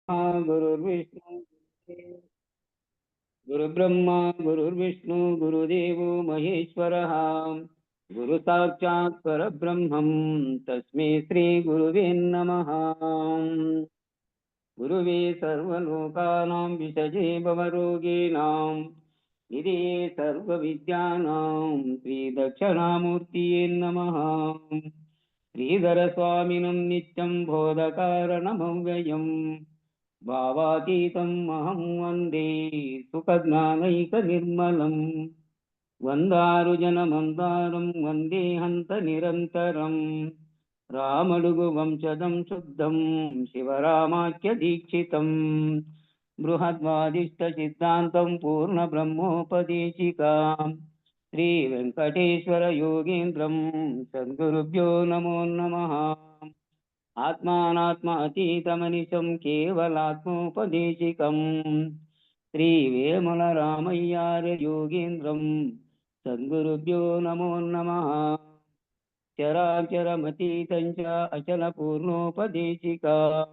गुरुर्विष्णु गुरुब्रह्मा गुरुर्विष्णु गुरुदेवो महेश्वरः गुरु साक्षात् परब्रह्मं तस्मै श्री गुरुवे नमः। गुरुवे सर्वलोकानां विषजे भवरोगिणां निधे सर्वविद्यानां श्रीदक्षिणामूर्तये नमः। श्रीधरस्वामिनं नित्यं बोधकारणमव्ययम् भावातीतम् अहं वन्दे सुखज्ञानैकनिर्मलम् वन्दारुजनमन्दारं वन्दे हन्त निरन्तरम् रामडुगु वंशजं शुद्धं शिवरामाख्यदीक्षितम् बृहद्वादिष्टसिद्धान्तं पूर्णब्रह्मोपदेशिकाम् श्रीवेङ्कटेश्वर योगीन्द्रं सद्गुरुभ्यो नमो नमः। आत्मानात्मातीतमनिशं केवलात्मोपदेशिकं श्रीवेमलरामय्यार्य योगीन्द्रं सद्गुरुभ्यो नमो नमः। चराचरमतीतं च अचलपूर्णोपदेशिकां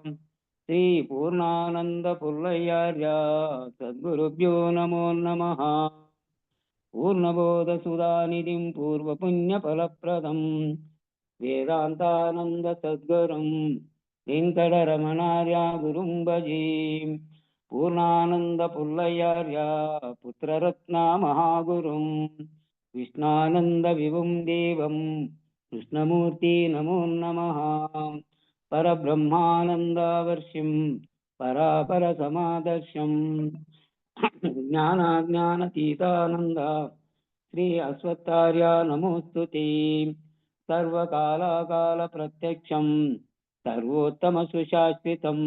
श्रीपूर्णानन्दपुल्लयार्य सद्गुरुभ्यो नमो नमः। पूर्णबोधसुधानिधिं पूर्वपुण्यफलप्रदम् वेदान्तानंद सद्गुरुं वेंकटरमणार्य गुरुं भजे। पूर्णानंद पुल्लयार्य पुत्ररत्ना महागुरुं विष्णानंद विभुं देवं कृष्णमूर्ति नमो नमः। परब्रह्मानंदवर्षिं परापरसमादर्शं ज्ञानाज्ञानतीतानंद श्री अश्वत्थार्य नमोस्तुते। सर्वकालाकाल प्रत्यक्षं सर्वोत्तम सुशाश्वितं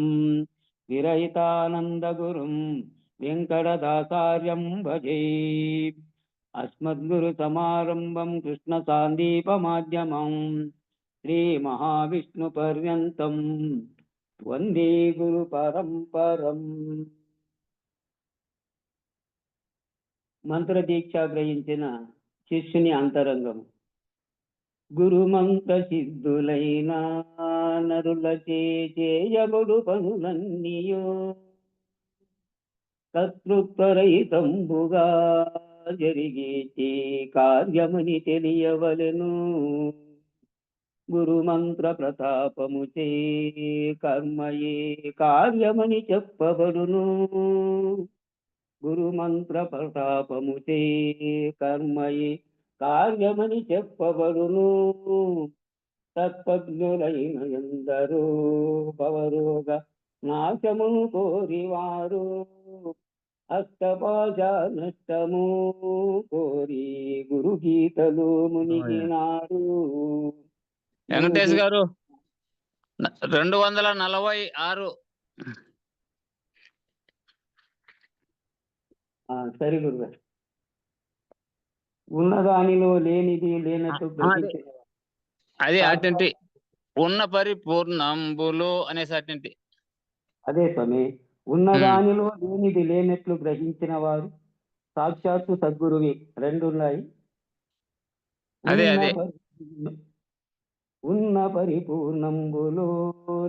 विरहितानंद गुरुं वेंकटदासार्यं भजे। अस्मद्गुरु समारंभं कृष्ण सांदीपमाध्यमं श्री महाविष्णु पर्यन्तं वंदे गुरु परंपरम्। మంత్ర దీక్ష గ్రహించిన శిష్యుని అంతరంగం. గురుమంత్ర సిద్ధులైన నరులచే చేయబడు పనులన్నీయో కర్తృత్వరహితంబుగా జరిగేచే కార్యమని తెలియవలెను. గురుమంత్ర ప్రతాపముచే కర్మయే కార్యమని చెప్పబడును. గురుమంత్ర ప్రతాపముచే కర్మయే కార్యమని చెప్పబడును. తత్వజ్ఞులైన ఎందరో భవరోగ నాశమును కోరివారు అష్టపాశ నష్టము కోరి గురు గీతలు మునిగినారు. వెంకటేష్ గారు 246. సరే గురుగారు. ఉన్నదానిలో లేనిది లేనట్టు అదే అటంటి ఉన్న పరిపూర్ణంబులు అనేసి అటంటి. అదే స్వామి, ఉన్నదానిలో లేనిది లేనట్లు గ్రహించిన వారు సాక్షాత్తు సద్గురువి. రెండు ఉన్నాయి. ఉన్న పరిపూర్ణంబులో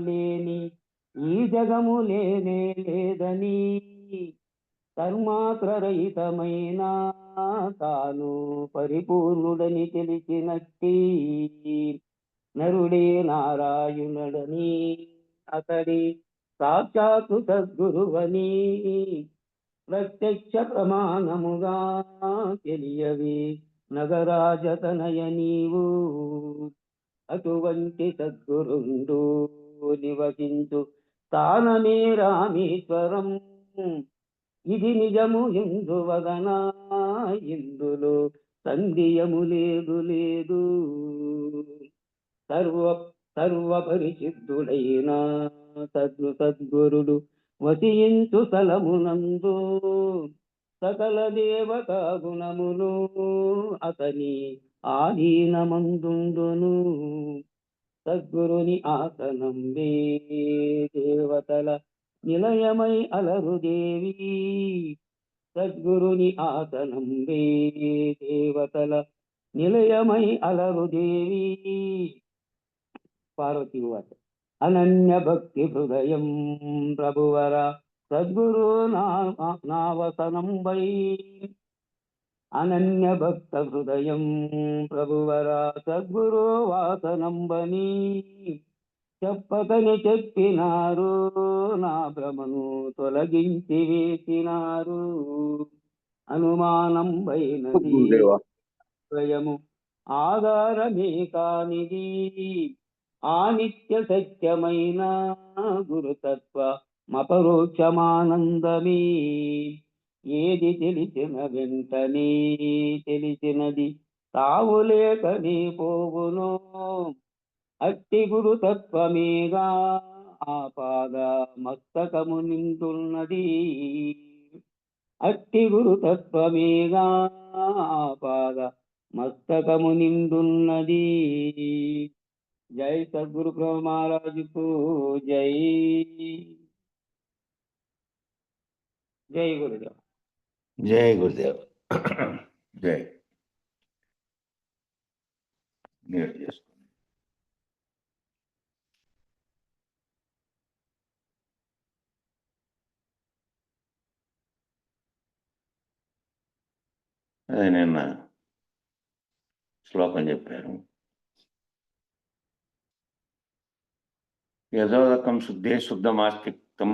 లేని ఈ జగము లేనే లేదని కర్మాత్రరహితమైన తాను పరిపూర్ణుడని తెలిసినట్టి నరుడే నారాయణుడని అతడి సాక్షాత్తు సద్గురువని ప్రత్యక్ష ప్రమాణముగా తెలియవి నగరాజతనయ నీవు. అటువంటి సద్గురుండు నివసించు స్థానమే రామేశ్వరం. ఇది నిజము ఎందువదనా ఇందులో సందేహము లేదు లేదు. సర్వపరిశుద్ధుడైన సద్గురుడు వసించు స్థలమునందు సకల దేవతా గుణములు అతని ఆధీనమందుండును. సద్గురుని ఆసనం దేవతల నిలయమై అలరుదేవి. సద్గురుని ఆసనం దేవతల నిలయమై అలరుదేవి. పార్వతీ వాచ. అనన్య భక్తి హృదయం ప్రభువర సద్గురు నావసనం వై. అనన్య భక్త హృదయం ప్రభువర సద్గురు వాసనం బని. చెప్పకని చెప్పినారు నా భ్రమను తొలగించి వేసినారు. అనుమానం వైనది స్వయము ఆధారమే కానిది. ఆ నిత్య సత్యమైన గురుతత్వ మపరోక్షమానందమే. ఏది తెలిసిన వెంటనే తెలిసినది తావులేకనే పోవును. అట్టి గురుతత్వమేగా ఆపాద మస్తకము నిండున్నది. అట్టి గురుతత్వమేగా ఆపాద మస్తకము నిండున్నది. జై సద్గురు బ్రహ్మ మహారాజుకు జై. జై గురుదేవ్. జై గురుదేవ్. జై. మ్యూట్ చేసుకోండి. అదే నిన్న శ్లోకం చెప్పారు. యథోదకం శుద్ధే శుద్ధమాస్తిక్తం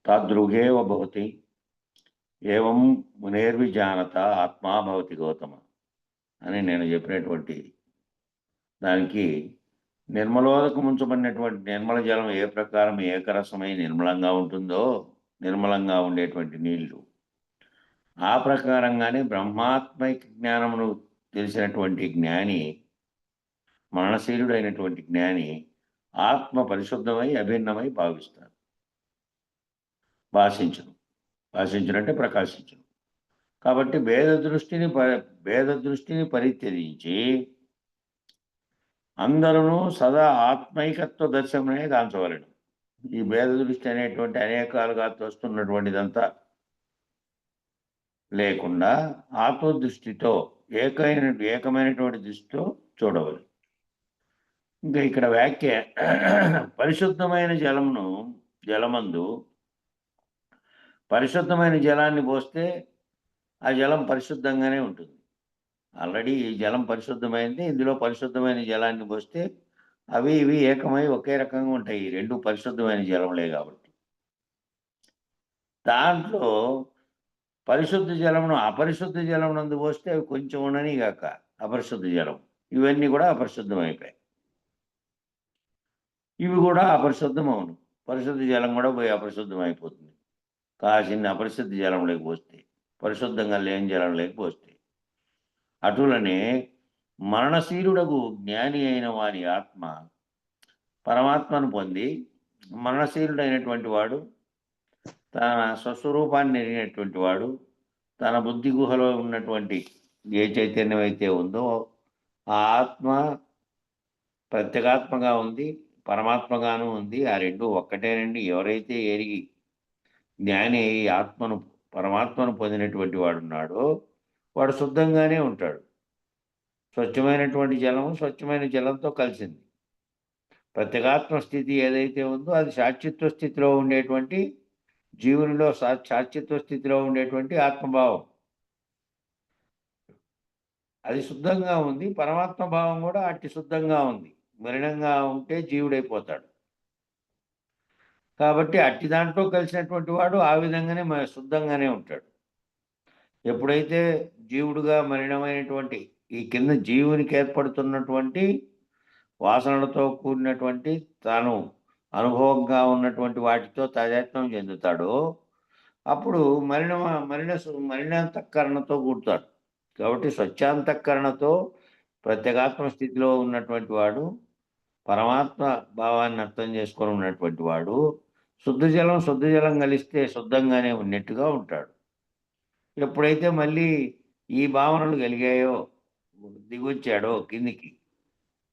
తాదృగేవ భవతి ఏవం మునేర్విజానత ఆత్మా భవతి గౌతమ అని నేను చెప్పినటువంటి దానికి నిర్మలోదకం ఉంచబడినటువంటి నిర్మల జలం ఏ ప్రకారం ఏకరసమై నిర్మలంగా ఉంటుందో, నిర్మలంగా ఉండేటువంటి నీళ్లు, ఆ ప్రకారంగానే బ్రహ్మాత్మైక జ్ఞానమును తెలిసినటువంటి జ్ఞాని, మననశీలుడైనటువంటి జ్ఞాని ఆత్మ పరిశుద్ధమై అభిన్నమై భావిస్తారు. భాషించునంటే ప్రకాశించును. కాబట్టి భేద దృష్టిని పరిత్యజించి అందరూ సదా ఆత్మైకత్వ దర్శనమే గాంచవలను. ఈ భేద దృష్టి అనేటువంటి అనేకాలుగా తోస్తున్నటువంటిదంతా లేకుండా ఆత్మదృష్టితో ఏకమైనటువంటి దృష్టితో చూడవలను. ఇంకా ఇక్కడ వ్యాఖ్య, పరిశుద్ధమైన జలమందు పరిశుద్ధమైన జలాన్ని పోస్తే ఆ జలం పరిశుద్ధంగానే ఉంటుంది. ఆల్రెడీ ఈ జలం పరిశుద్ధమైంది, ఇందులో పరిశుద్ధమైన జలాన్ని పోస్తే అవి ఇవి ఏకమై ఒకే రకంగా ఉంటాయి. రెండు పరిశుద్ధమైన జలములే కాబట్టి. దాంట్లో పరిశుద్ధ జలమును అపరిశుద్ధ జలమునందు పోస్తే అవి కొంచెం ఉండని కాక అపరిశుద్ధ జలం, ఇవన్నీ కూడా అపరిశుద్ధమైపోయాయి. ఇవి కూడా అపరిశుద్ధం అవును. పరిశుద్ధ జలం కూడా పోయి అపరిశుద్ధం అయిపోతుంది. కాసిన్ని అపరిశుద్ధ జలం లేకపోతే, పరిశుద్ధంగా లేని జలం లేకపోతే. అటులనే మరణశీలుడకు జ్ఞాని అయిన వారి ఆత్మ పరమాత్మను పొంది, మరణశీలుడైనటువంటి వాడు, తన స్వస్వరూపాన్ని ఎరిగినటువంటి వాడు, తన బుద్ధి గుహలో ఉన్నటువంటి ఏ చైతన్యం అయితే ఉందో ఆ ఆత్మ ప్రత్యేగాత్మగా ఉంది, పరమాత్మగాను ఉంది. ఆ రెండు ఒక్కటేనండి. ఎవరైతే ఎరిగి జ్ఞాని అయి పరమాత్మను పొందినటువంటి వాడున్నాడో వాడు శుద్ధంగానే ఉంటాడు. స్వచ్ఛమైనటువంటి జలము స్వచ్ఛమైన జలంతో కలిసింది. ప్రత్యేగాత్మ స్థితి ఏదైతే ఉందో అది సాక్షిత్వ స్థితిలో ఉండేటువంటి జీవునిలో సాక్షిత్వ స్థితిలో ఉండేటువంటి ఆత్మభావం, అది శుద్ధంగా ఉంది. పరమాత్మ భావం కూడా అట్టి శుద్ధంగా ఉంది. మలినంగా ఉంటే జీవుడైపోతాడు. కాబట్టి అట్టి దాంట్లో కలిసినటువంటి వాడు ఆ విధంగానే శుద్ధంగానే ఉంటాడు. ఎప్పుడైతే జీవుడుగా మలినమైనటువంటి ఈ కింద జీవునికి ఏర్పడుతున్నటువంటి వాసనలతో కూడినటువంటి తాను అనుభవంగా ఉన్నటువంటి వాటితో తాదాత్మ్యం చెందుతాడో అప్పుడు మలినాంతఃకరణతో కూడతాడు. కాబట్టి స్వచ్ఛాంతఃకరణతో ప్రత్యేగాత్మ స్థితిలో ఉన్నటువంటి వాడు, పరమాత్మ భావాన్ని అర్థం చేసుకొని ఉన్నటువంటి వాడు శుద్ధ జలం కలిస్తే శుద్ధంగానే ఉన్నట్టుగా ఉంటాడు. ఎప్పుడైతే మళ్ళీ ఈ భావనలు కలిగాయో, దిగొచ్చాడో కిందికి,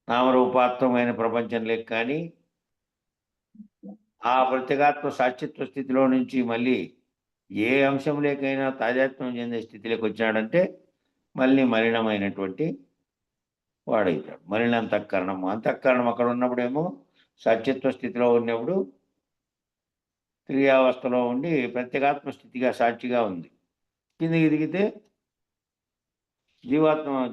నామరూపాత్మకమైన ప్రపంచంలోకి కానీ ఆ ప్రత్యేగాత్మ సాక్షిత్వ స్థితిలో నుంచి మళ్ళీ ఏ అంశంలోకైనా తాదాత్మ్యం చెందే స్థితిలోకి వచ్చాడంటే మళ్ళీ మలినమైనటువంటి వాడవుతాడు. మలిన అంతఃకరణము, అంతఃకరణం అక్కడ ఉన్నప్పుడేమో సత్యత్వ స్థితిలో ఉన్నప్పుడు క్రియావస్థలో ఉండి ప్రత్యేగాత్మ స్థితిగా సాక్షిగా ఉంది. కిందికి దిగితే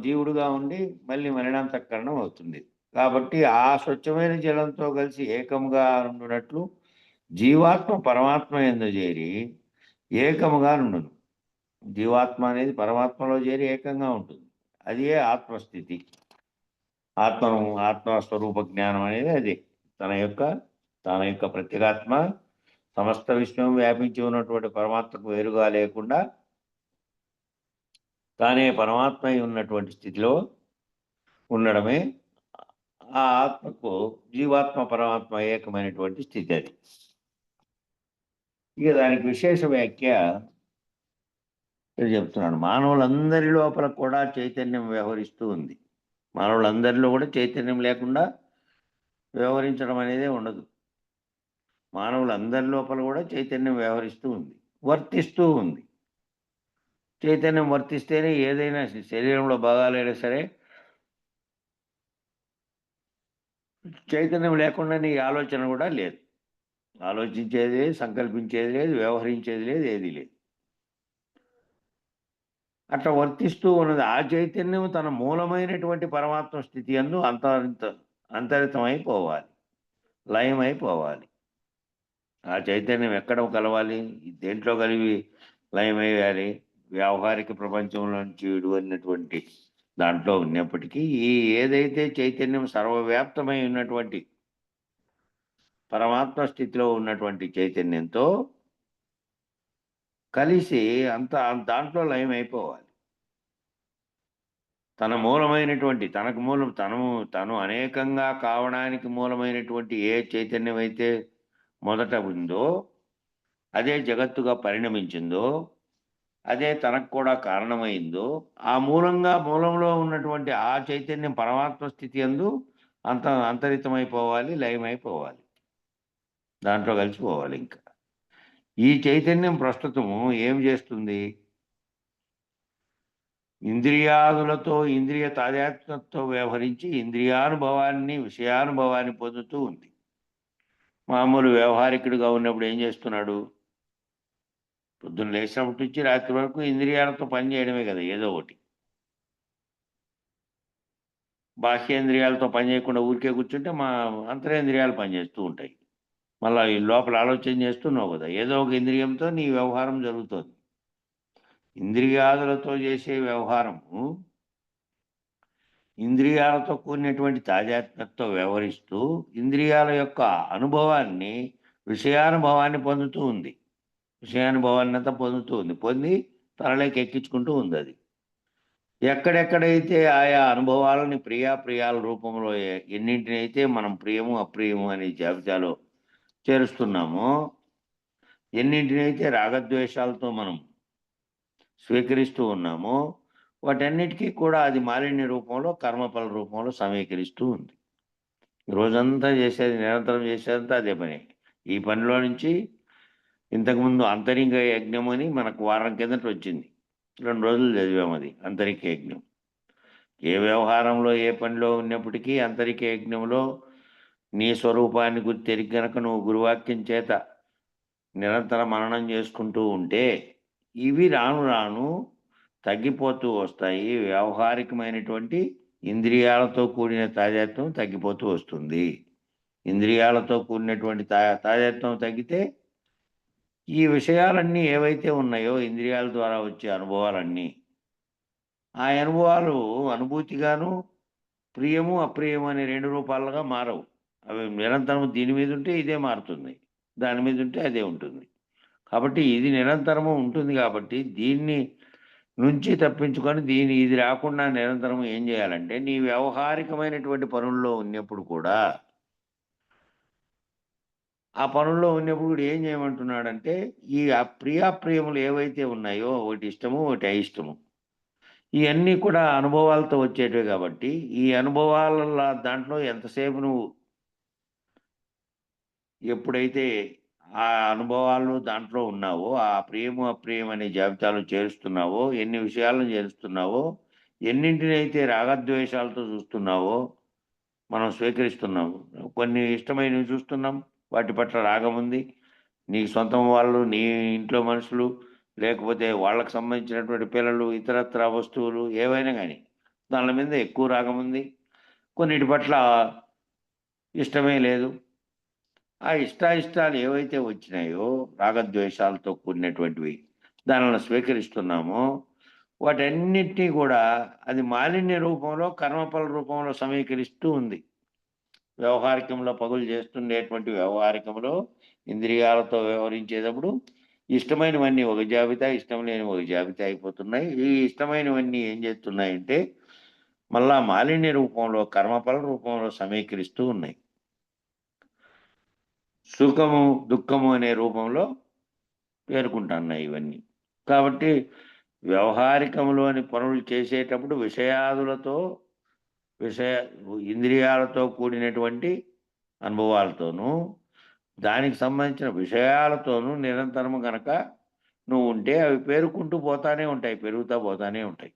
జీవుడుగా ఉండి మళ్ళీ మలినాంతఃకరణం అవుతుంది. కాబట్టి ఆ స్వచ్ఛమైన జలంతో కలిసి ఏకముగా ఉండునట్లు జీవాత్మ పరమాత్మ యందు చేరి ఏకముగా నుండును. జీవాత్మ అనేది పరమాత్మలో చేరి ఏకంగా ఉంటుంది. అదే ఆత్మస్థితి. ఆత్మస్వరూప జ్ఞానం అనేది అదే. తన యొక్క ప్రత్యేగాత్మ సమస్త విశ్వం వ్యాపించి ఉన్నటువంటి పరమాత్మకు వేరుగా లేకుండా తానే పరమాత్మ అయి ఉన్నటువంటి స్థితిలో ఉండడమే ఆ ఆత్మకు జీవాత్మ పరమాత్మ ఏకమైనటువంటి స్థితి అది. ఇక దానికి విశేష వ్యాఖ్య చెప్తున్నాను. మానవులందరి లోపల కూడా చైతన్యం వ్యవహరిస్తూ ఉంది. మానవులందరిలో కూడా చైతన్యం లేకుండా వ్యవహరించడం అనేదే ఉండదు. మానవులందరి లోపల కూడా చైతన్యం వ్యవహరిస్తూ ఉంది, వర్తిస్తూ ఉంది. చైతన్యం వర్తిస్తేనే ఏదైనా శరీరంలో భాగాలైనా సరే, చైతన్యం లేకుండా నీ ఆలోచన కూడా లేదు. ఆలోచించేది లేదు, సంకల్పించేది లేదు, వ్యవహరించేది లేదు, ఏది లేదు. అట్లా వర్తిస్తూ ఉన్నది. ఆ చైతన్యం తన మూలమైనటువంటి పరమాత్మ స్థితి యందు అంతరితమైపోవాలి, లయమైపోవాలి. ఆ చైతన్యం ఎక్కడ కలవాలి? దేంట్లో కలిగి లయమయ్యాలి? వ్యావహారిక ప్రపంచంలో నుంచి విడువడినటువంటి దాంట్లో ఉన్నప్పటికీ ఈ ఏదైతే చైతన్యం సర్వవ్యాప్తమై ఉన్నటువంటి పరమాత్మ స్థితిలో ఉన్నటువంటి చైతన్యంతో కలిసి దాంట్లో లయమైపోవాలి. తన మూలమైనటువంటి తను అనేకంగా కావడానికి మూలమైనటువంటి ఏ చైతన్యం అయితే మొదట ఉందో, అదే జగత్తుగా పరిణమించిందో, అదే తనకు కూడా కారణమైందో, ఆ మూలంలో ఉన్నటువంటి ఆ చైతన్యం పరమాత్మ స్థితి యందు అంతరితమైపోవాలి, లయమైపోవాలి, దాంట్లో కలిసిపోవాలి. ఇంకా ఈ చైతన్యం ప్రస్తుతము ఏం చేస్తుంది? ఇంద్రియాదులతో ఇంద్రియ తాదాత్మ్యంతో వ్యవహరించి విషయానుభవాన్ని పొందుతూ ఉంది. మామూలు వ్యవహారికుడిగా ఉన్నప్పుడు ఏం చేస్తున్నాడు? పొద్దున్న లేచినప్పటి నుంచి రాత్రి వరకు ఇంద్రియాలతో పని చేయడమే కదా, ఏదో ఒకటి. బాహ్యేంద్రియాలతో పని చేయకుండా ఊరికే కూర్చుంటే మా అంతరేంద్రియాలు పనిచేస్తూ ఉంటాయి. మళ్ళీ ఈ లోపల ఆలోచన చేస్తున్నావు కదా, ఏదో ఒక ఇంద్రియంతో నీ వ్యవహారం జరుగుతుంది. ఇంద్రియాదులతో చేసే వ్యవహారము ఇంద్రియాలతో కూడినటువంటి తాదాత్మ్యంతో వ్యవహరిస్తూ ఇంద్రియాల యొక్క విషయానుభవాన్ని పొందుతూ ఉంది. విషయానుభవాన్ని అంతా పొందుతూ ఉంది, పొంది తనలోకి ఎక్కించుకుంటూ ఉంది. అది ఎక్కడెక్కడైతే ఆయా అనుభవాలని ప్రియాప్రియాల రూపంలో ఎన్నింటినైతే మనం ప్రియము అప్రియము అనే జాబితాలో చేరుస్తున్నామో, ఎన్నింటినైతే రాగద్వేషాలతో మనం స్వీకరిస్తూ ఉన్నామో, వాటన్నిటికీ కూడా అది మాలిన్య రూపంలో, కర్మఫల రూపంలో సమీకరిస్తూ ఉంది. రోజంతా నిరంతరం చేసేదంతా అదే పని. ఈ పనిలో నుంచి ఇంతకుముందు అంతరింగ యజ్ఞం అని మనకు వారం కిందట వచ్చింది. 2 రోజులు చదివాము అది, అంతరిక యజ్ఞం. ఏ వ్యవహారంలో ఏ పనిలో ఉన్నప్పటికీ అంతరిక యజ్ఞంలో నీ స్వరూపాన్ని గుర్తెరిగి గనక నువ్వు గురువాక్యం చేత నిరంతర మననం చేసుకుంటూ ఉంటే ఇవి రాను రాను తగ్గిపోతూ వస్తాయి. వ్యావహారికమైనటువంటి ఇంద్రియాలతో కూడిన తాదాత్మ్యం తగ్గిపోతూ వస్తుంది. ఇంద్రియాలతో కూడినటువంటి తాదాత్మ్యం తగ్గితే ఈ విషయాలన్నీ ఏవైతే ఉన్నాయో ఇంద్రియాల ద్వారా వచ్చే అనుభవాలన్నీ, ఆ అనుభవాలు అనుభూతిగాను ప్రియము అప్రియము అనే 2 రూపాలుగా మారవు. అవి నిరంతరం దీని మీద ఉంటే ఇదే మారుతుంది, దాని మీద ఉంటే అదే ఉంటుంది. కాబట్టి ఇది నిరంతరము ఉంటుంది. కాబట్టి దీన్ని నుంచి తప్పించుకొని ఇది రాకుండా నిరంతరం ఏం చేయాలంటే, నీ వ్యావహారికమైనటువంటి పనుల్లో ఉన్నప్పుడు కూడా ఆ పనుల్లో ఉన్నప్పుడు ఏం చేయమంటున్నాడంటే, ఈ ప్రియాప్రియములు ఏవైతే ఉన్నాయో, ఒకటి ఇష్టము ఒకటి అయిష్టము, ఇవన్నీ కూడా అనుభవాలతో వచ్చేటివి. కాబట్టి ఈ అనుభవాల దాంట్లో ఎంతసేపు నువ్వు ఎప్పుడైతే ఆ అనుభవాలు దాంట్లో ఉన్నావో, ఆ ప్రియము అప్రియం అనే జాబితాలో చేరుస్తున్నావో, ఎన్ని విషయాలను చేరుస్తున్నావో, ఎన్నింటిని అయితే రాగద్వేషాలతో చూస్తున్నావో మనం స్వీకరిస్తున్నాము. కొన్ని ఇష్టమైనవి చూస్తున్నాం, వాటి పట్ల రాగం ఉంది. నీ సొంతం వాళ్ళు, నీ ఇంట్లో మనుషులు, లేకపోతే వాళ్ళకి సంబంధించినటువంటి పిల్లలు, ఇతరత్రా వస్తువులు ఏవైనా కానీ దాని మీద ఎక్కువ రాగం ఉంది. కొన్నిటి పట్ల ఇష్టమే లేదు. ఆ ఇష్టాయిష్టాలు ఏవైతే వచ్చినాయో రాగద్వేషాలతో కూడినటువంటివి దానిని స్వీకరిస్తున్నామో వాటన్నిటినీ కూడా అది మాలిన్య రూపంలో, కర్మఫల రూపంలో సమీకరిస్తూ ఉంది. వ్యవహారికంలో పగులు చేస్తుండేటువంటి వ్యవహారికంలో ఇంద్రియాలతో వ్యవహరించేటప్పుడు ఇష్టమైనవన్నీ ఒక జాబితా, ఇష్టం లేని ఒక జాబితా అయిపోతున్నాయి. ఈ ఇష్టమైనవన్నీ ఏం చేస్తున్నాయంటే మళ్ళా మాలిన్య రూపంలో, కర్మఫల రూపంలో సమీకరిస్తూ ఉన్నాయి. సుఖము, దుఃఖము అనే రూపంలో పేర్కొంటున్నాయి ఇవన్నీ. కాబట్టి వ్యవహారికంలోని పనులు చేసేటప్పుడు ఇంద్రియాలతో కూడినటువంటి అనుభవాలతోనూ, దానికి సంబంధించిన విషయాలతోనూ నిరంతరము గనక నువ్వు ఉంటే అవి పేరుకుంటూ పోతానే ఉంటాయి, పెరుగుతా పోతానే ఉంటాయి.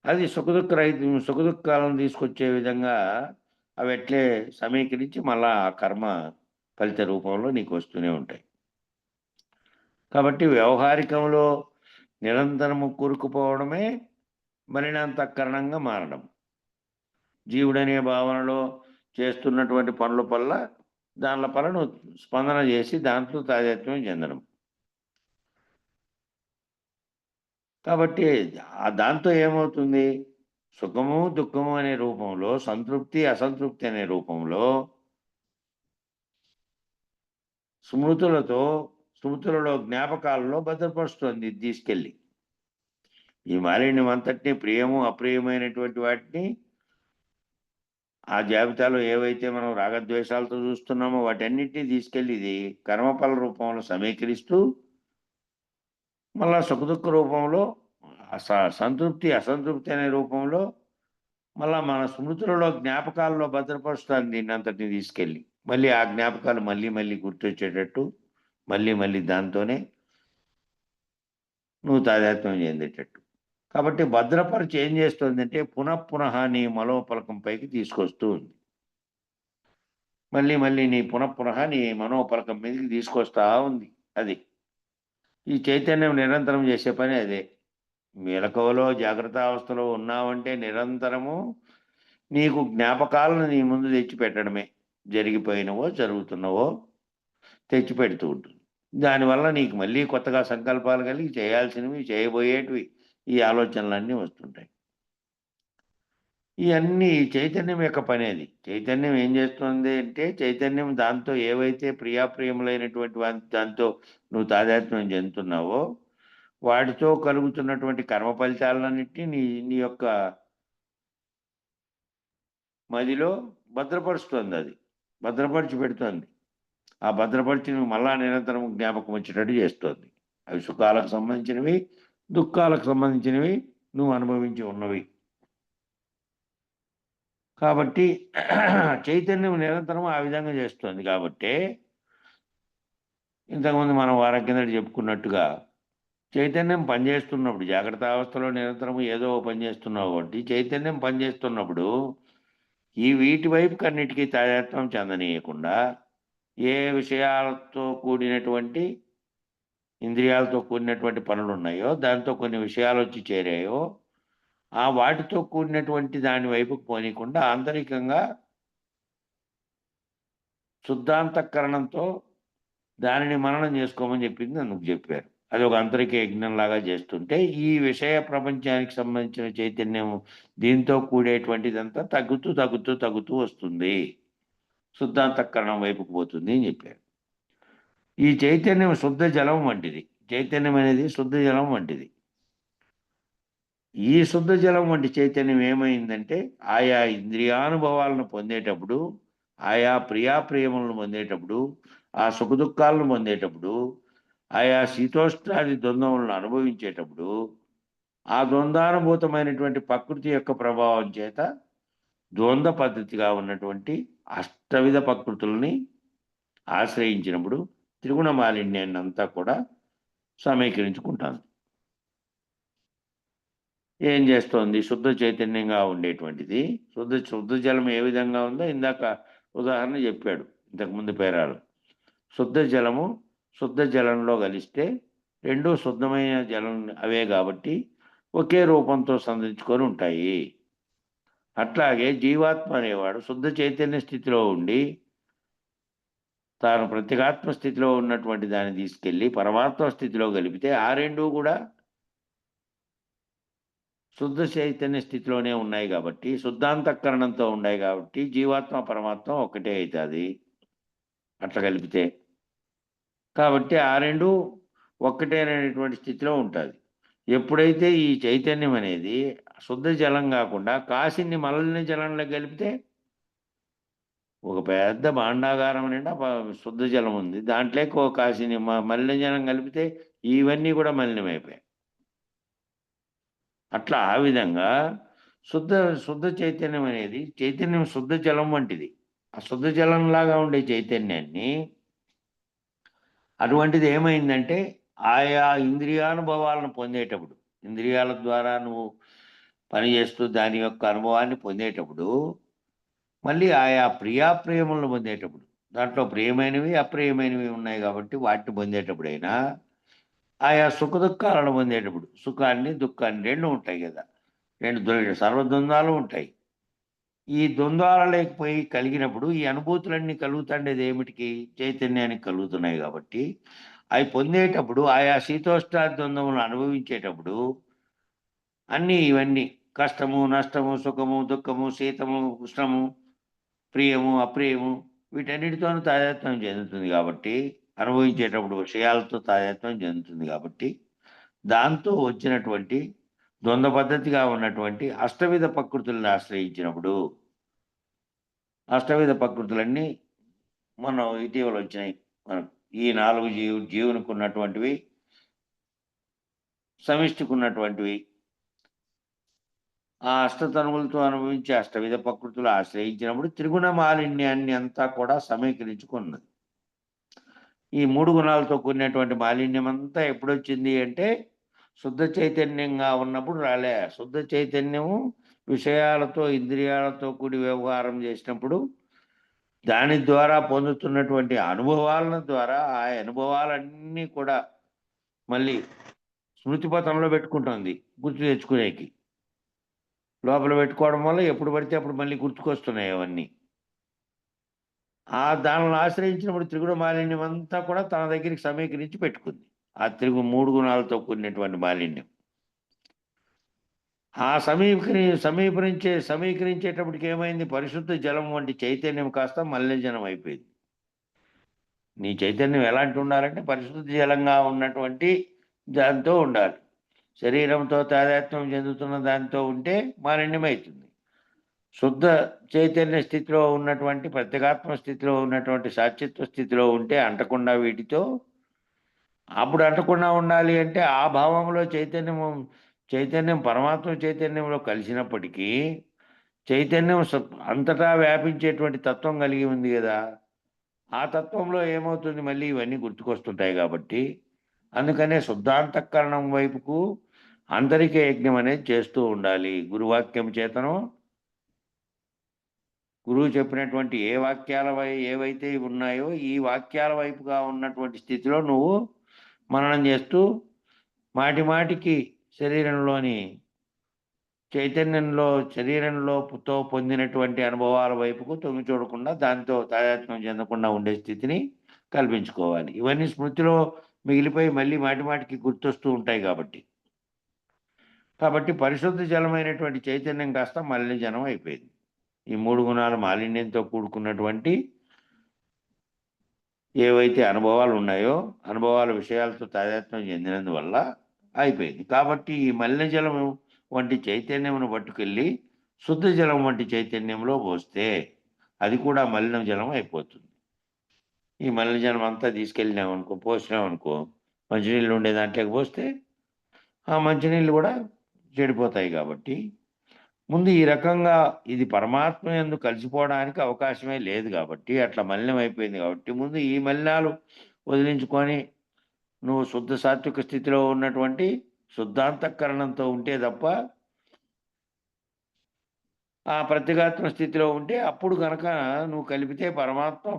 అది సుఖదుఖాలను తీసుకొచ్చే విధంగా అవి ఎట్లే సమీకరించి మళ్ళా ఆ కర్మ ఫలిత రూపంలో నీకు వస్తూనే ఉంటాయి. కాబట్టి వ్యవహారికంలో నిరంతరము కూరుకుపోవడమే మలినాంతఃకరణంగా మారడం. జీవుడనే భావనలో చేస్తున్నటువంటి పనుల వల్ల దానిల పలను స్పందన చేసి దాంట్లో తాదాత్మ్యం చెందడం. కాబట్టి దాంతో ఏమవుతుంది? సుఖము, దుఃఖము అనే రూపంలో, సంతృప్తి, అసంతృప్తి అనే రూపంలో స్మృతులలో, జ్ఞాపకాలలో భద్రపరుస్తుంది తీసుకెళ్ళి. ఈ మాలిన్యం అంతటినీ, ప్రియము అప్రియమైనటువంటి వాటిని ఆ జాబితాలో ఏవైతే మనం రాగద్వేషాలతో చూస్తున్నామో వాటన్నిటినీ తీసుకెళ్ళి ఇది కర్మఫల రూపంలో సమీకరిస్తూ మళ్ళా సుఖదుఖ రూపంలో, సంతృప్తి అసంతృప్తి అనే రూపంలో మళ్ళా మన స్మృతులలో, జ్ఞాపకాలలో భద్రపరుస్తాను దీన్ని అంతటిని తీసుకెళ్ళి. మళ్ళీ ఆ జ్ఞాపకాలు మళ్ళీ మళ్ళీ గుర్తొచ్చేటట్టు, మళ్ళీ మళ్ళీ దాంతోనే నువ్వు తాదాత్మ్యం చెందేటట్టు. కాబట్టి భద్రపరిచి ఏం చేస్తుందంటే పునఃపునః నీ మనోపలకంపైకి తీసుకొస్తూ ఉంది. మళ్ళీ మళ్ళీ నీ పునఃపునః నీ మనోపలకం మీదకి తీసుకొస్తా ఉంది. అది ఈ చైతన్యం నిరంతరం చేసే పని అదే. మెలకువలో, జాగ్రత్త అవస్థలో ఉన్నావంటే నిరంతరము నీకు జ్ఞాపకాలను నీ ముందు తెచ్చిపెట్టడమే. జరిగిపోయినవో, జరుగుతున్నవో తెచ్చిపెడుతూ ఉంటుంది. దానివల్ల నీకు మళ్ళీ కొత్తగా సంకల్పాలు కలిగి చేయాల్సినవి, చేయబోయేటివి ఈ ఆలోచనలన్నీ వస్తుంటాయి. ఇవన్నీ చైతన్యం యొక్క పని. అది చైతన్యం ఏం చేస్తుంది అంటే చైతన్యం దాంతో ఏవైతే ప్రియాప్రియములైనటువంటి దాంతో నువ్వు తాదాత్మ్యం చెందుతున్నావో వాటితో కలుగుతున్నటువంటి కర్మ ఫలితాలన్నింటినీ నీ యొక్క మదిలో భద్రపరుస్తుంది. అది భద్రపరిచి పెడుతుంది. ఆ భద్రపరిచి నువ్వు మళ్ళా నిరంతరం జ్ఞాపకం వచ్చేటట్టు చేస్తుంది. అవి సుఖాలకు సంబంధించినవి, దుఃఖాలకు సంబంధించినవి, నువ్వు అనుభవించి ఉన్నవి. కాబట్టి చైతన్యం నిరంతరం ఆ విధంగా చేస్తుంది. కాబట్టి ఇంతకుముందు మనం వారం కిందట చెప్పుకున్నట్టుగా చైతన్యం పనిచేస్తున్నప్పుడు, జాగ్రత్త అవస్థలో నిరంతరం ఏదో పని చేస్తున్నావు కాబట్టి చైతన్యం పనిచేస్తున్నప్పుడు ఈ వీటి వైపుకి అన్నిటికీ తాదాత్మ్యం చెందనీయకుండా ఏ విషయాలతో కూడినటువంటి ఇంద్రియాలతో కూడినటువంటి పనులు ఉన్నాయో దాంతో కొన్ని విషయాలు వచ్చి చేరాయో ఆ వాటితో కూడినటువంటి దాని వైపుకు పోనీయకుండా ఆంతరికంగా శుద్ధాంతఃకరణంతో దానిని మననం చేసుకోమని చెప్పింది అందుకు చెప్పారు. అది ఒక అంతరిక యజ్ఞంలాగా చేస్తుంటే ఈ విషయ ప్రపంచానికి సంబంధించిన చైతన్యం దీంతో కూడేటువంటిదంతా తగ్గుతూ వస్తుంది, శుద్ధాంతఃకరణం వైపుకు పోతుంది అని చెప్పారు. ఈ చైతన్యం శుద్ధ జలం వంటిది. చైతన్యం అనేది శుద్ధ జలం వంటిది. ఈ శుద్ధ జలం వంటి చైతన్యం ఏమైందంటే ఆయా ఇంద్రియానుభవాలను పొందేటప్పుడు, ఆయా ప్రియాప్రియములను పొందేటప్పుడు, ఆ సుఖదుఖాలను పొందేటప్పుడు, ఆయా శీతోష్ణాది ద్వంద్వములను అనుభవించేటప్పుడు ఆ ద్వంద్వానుభూతమైనటువంటి ప్రకృతి యొక్క ప్రభావం చేత ద్వంద్వ పద్ధతిగా ఉన్నటువంటి అష్టవిధ ప్రకృతుల్ని ఆశ్రయించినప్పుడు త్రిగుణ మాలిన్యాన్ని అంతా కూడా సమీకరించుకుంటాను. ఏం చేస్తోంది? శుద్ధ చైతన్యంగా ఉండేటువంటిది. శుద్ధ జలం ఏ విధంగా ఉందో ఇందాక ఉదాహరణ చెప్పాడు ఇంతకుముందు పేరాలు. శుద్ధ జలంలో కలిస్తే రెండూ శుద్ధమైన జలం అవే కాబట్టి ఒకే రూపంతో సంతరించుకొని ఉంటాయి. అట్లాగే జీవాత్మ అనేవాడు శుద్ధ చైతన్య స్థితిలో ఉండి తాను ప్రత్యేగాత్మ స్థితిలో ఉన్నటువంటి దాన్ని తీసుకెళ్ళి పరమాత్మ స్థితిలో కలిపితే ఆ రెండూ కూడా శుద్ధ చైతన్య స్థితిలోనే ఉన్నాయి కాబట్టి శుద్ధాంతఃకరణంతో ఉన్నాయి కాబట్టి జీవాత్మ పరమాత్మ ఒక్కటే అవుతుంది అట్లా కలిపితే. కాబట్టి ఆ రెండు ఒక్కటేననేటువంటి స్థితిలో ఉంటుంది. ఎప్పుడైతే ఈ చైతన్యం అనేది శుద్ధ జలం కాకుండా కాసిన్ని మలిన జలంలో కలిపితే ఒక పెద్ద భాండాగారం నిండా శుద్ధ జలం ఉంది, దాంట్లోకి ఒక కాసిని మలిన జలం కలిపితే ఇవన్నీ కూడా మలినమైపోయాయి. అట్లా ఆ విధంగా శుద్ధ చైతన్యం అనేది చైతన్యం శుద్ధ జలం వంటిది. ఆ శుద్ధ జలంలాగా ఉండే చైతన్యాన్ని అటువంటిది ఏమైందంటే ఆయా ఇంద్రియానుభవాలను పొందేటప్పుడు, ఇంద్రియాల ద్వారా నువ్వు పనిచేస్తూ దాని యొక్క అనుభవాన్ని పొందేటప్పుడు, మళ్ళీ ఆయా ప్రియాప్రియములను పొందేటప్పుడు, దాంట్లో ప్రియమైనవి అప్రియమైనవి ఉన్నాయి కాబట్టి వాటిని పొందేటప్పుడైనా ఆయా సుఖ దుఃఖాలను పొందేటప్పుడు, సుఖాన్ని దుఃఖాన్ని రెండు ఉంటాయి కదా, రెండు సర్వద్వంద్వాలు ఉంటాయి. ఈ ద్వంద్వాల లేకపోయి కలిగినప్పుడు ఈ అనుభూతులన్నీ కలుగుతుండేది ఏమిటికి? చైతన్యానికి కలుగుతున్నాయి కాబట్టి అవి పొందేటప్పుడు ఆయా శీతోష్ణ ద్వంద్వములను అనుభవించేటప్పుడు అన్నీ ఇవన్నీ కష్టము నష్టము సుఖము దుఃఖము శీతము ఉష్ణము ప్రియము అప్రియము వీటన్నిటితోనూ తాదాత్మ్యం చెందుతుంది కాబట్టి, అనుభవించేటప్పుడు విషయాలతో తాదాత్మ్యం చెందుతుంది కాబట్టి దాంతో వచ్చినటువంటి ద్వంద్వ పద్ధతిగా ఉన్నటువంటి అష్టవిధ ప్రకృతులను ఆశ్రయించినప్పుడు, అష్టవిధ ప్రకృతులన్నీ మనం ఇటీవల వచ్చినాయి. ఈ 4 జీవునికి ఉన్నటువంటివి, సమిష్టికి ఉన్నటువంటివి, ఆ అష్టతనువులతో అనుభవించే అష్టవిధ ప్రకృతులు ఆశ్రయించినప్పుడు త్రిగుణ మాలిన్యాన్ని అంతా కూడా సమీకరించుకున్నది. ఈ 3 గుణాలతో కూడినటువంటి మాలిన్యం అంతా ఎప్పుడొచ్చింది అంటే శుద్ధ చైతన్యంగా ఉన్నప్పుడు రాలే. శుద్ధ చైతన్యము విషయాలతో ఇంద్రియాలతో కూడి వ్యవహారం చేసినప్పుడు దాని ద్వారా పొందుతున్నటువంటి అనుభవాల ద్వారా ఆ అనుభవాలన్నీ కూడా మళ్ళీ స్మృతిపథంలో పెట్టుకుంటుంది, గుర్తు తెచ్చుకునేకి. లోపల పెట్టుకోవడం వల్ల ఎప్పుడు పడితే అప్పుడు మళ్ళీ గుర్తుకొస్తున్నాయి అవన్నీ. ఆ దానిని ఆశ్రయించినప్పుడు త్రిగుణ మాలిన్యం అంతా కూడా తన దగ్గరికి సమీకరించి పెట్టుకుంది. ఆ 3 గుణాలతో కూడినటువంటి మాలిన్యం ఆ సమీకరించేటప్పటికి ఏమైంది? పరిశుద్ధ జలం వంటి చైతన్యం కాస్త మలినజలం అయిపోయింది. నీ చైతన్యం ఎలాంటి ఉండాలంటే పరిశుద్ధ జలంగా ఉన్నటువంటి దాంతో ఉండాలి. శరీరంతో తాదాత్మ్యం చెందుతున్న దాంతో ఉంటే మాలిన్యమవుతుంది. శుద్ధ చైతన్య స్థితిలో ఉన్నటువంటి ప్రత్యేగాత్మ స్థితిలో ఉన్నటువంటి సాచిత్వ స్థితిలో ఉంటే అంటకుండా వీటితో, అప్పుడు అంటకుండా ఉండాలి అంటే ఆ భావంలో చైతన్యం పరమాత్మ చైతన్యంలో కలిసినప్పటికీ చైతన్యం అంతటా వ్యాపించేటువంటి తత్వం కలిగి ఉంది కదా, ఆ తత్వంలో ఏమవుతుంది? మళ్ళీ ఇవన్నీ గుర్తుకొస్తుంటాయి కాబట్టి అందుకనే శుద్ధాంతఃకరణం వైపుకు ఆంతరిక యజ్ఞం అనేది చేస్తూ ఉండాలి. గురువాక్యం చేతనం, గురువు చెప్పినటువంటి ఏ వాక్యాల ఏవైతే ఉన్నాయో ఈ వాక్యాల వైపుగా ఉన్నటువంటి స్థితిలో నువ్వు మననం చేస్తూ మాటికి శరీరంలో పొందినటువంటి అనుభవాల వైపుకు తొంగి చూడకుండా దాంతో తాదాత్మ్యం చెందకుండా ఉండే స్థితిని కల్పించుకోవాలి. ఇవన్నీ స్మృతిలో మిగిలిపోయి మళ్ళీ మాటికి గుర్తొస్తూ ఉంటాయి కాబట్టి పరిశుద్ధ జలమైనటువంటి చైతన్యం కాస్త మలినజలం అయిపోయింది. ఈ 3 గుణాల మాలిన్యంతో కూడుకున్నటువంటి ఏవైతే అనుభవాలు ఉన్నాయో అనుభవాల విషయాలతో తాదాత్మ్యం చెందినందువల్ల అయిపోయింది. కాబట్టి ఈ మలినజలం వంటి చైతన్యమును పట్టుకెళ్ళి శుద్ధ జలం వంటి చైతన్యంలో పోస్తే అది కూడా మలిన జలం అయిపోతుంది. ఈ మలిన జలం అంతా తీసుకెళ్ళినామనుకో, పోసినామనుకో, మంచినీళ్ళు ఉండే దాంట్లోకి పోస్తే ఆ మంచినీళ్ళు కూడా చెడిపోతాయి. కాబట్టి ముందు ఈ రకంగా ఇది పరమాత్మ యందు కలిసిపోవడానికి అవకాశమే లేదు కాబట్టి అట్లా మలినం అయిపోయింది కాబట్టి ముందు ఈ మలినాలు వదిలించుకొని నువ్వు శుద్ధ సాత్విక స్థితిలో ఉన్నటువంటి శుద్ధాంతఃకరణంతో ఉంటే తప్ప ఆ ప్రత్యేగాత్మ స్థితిలో ఉంటే అప్పుడు గనక నువ్వు కలిపితే పరమాత్మ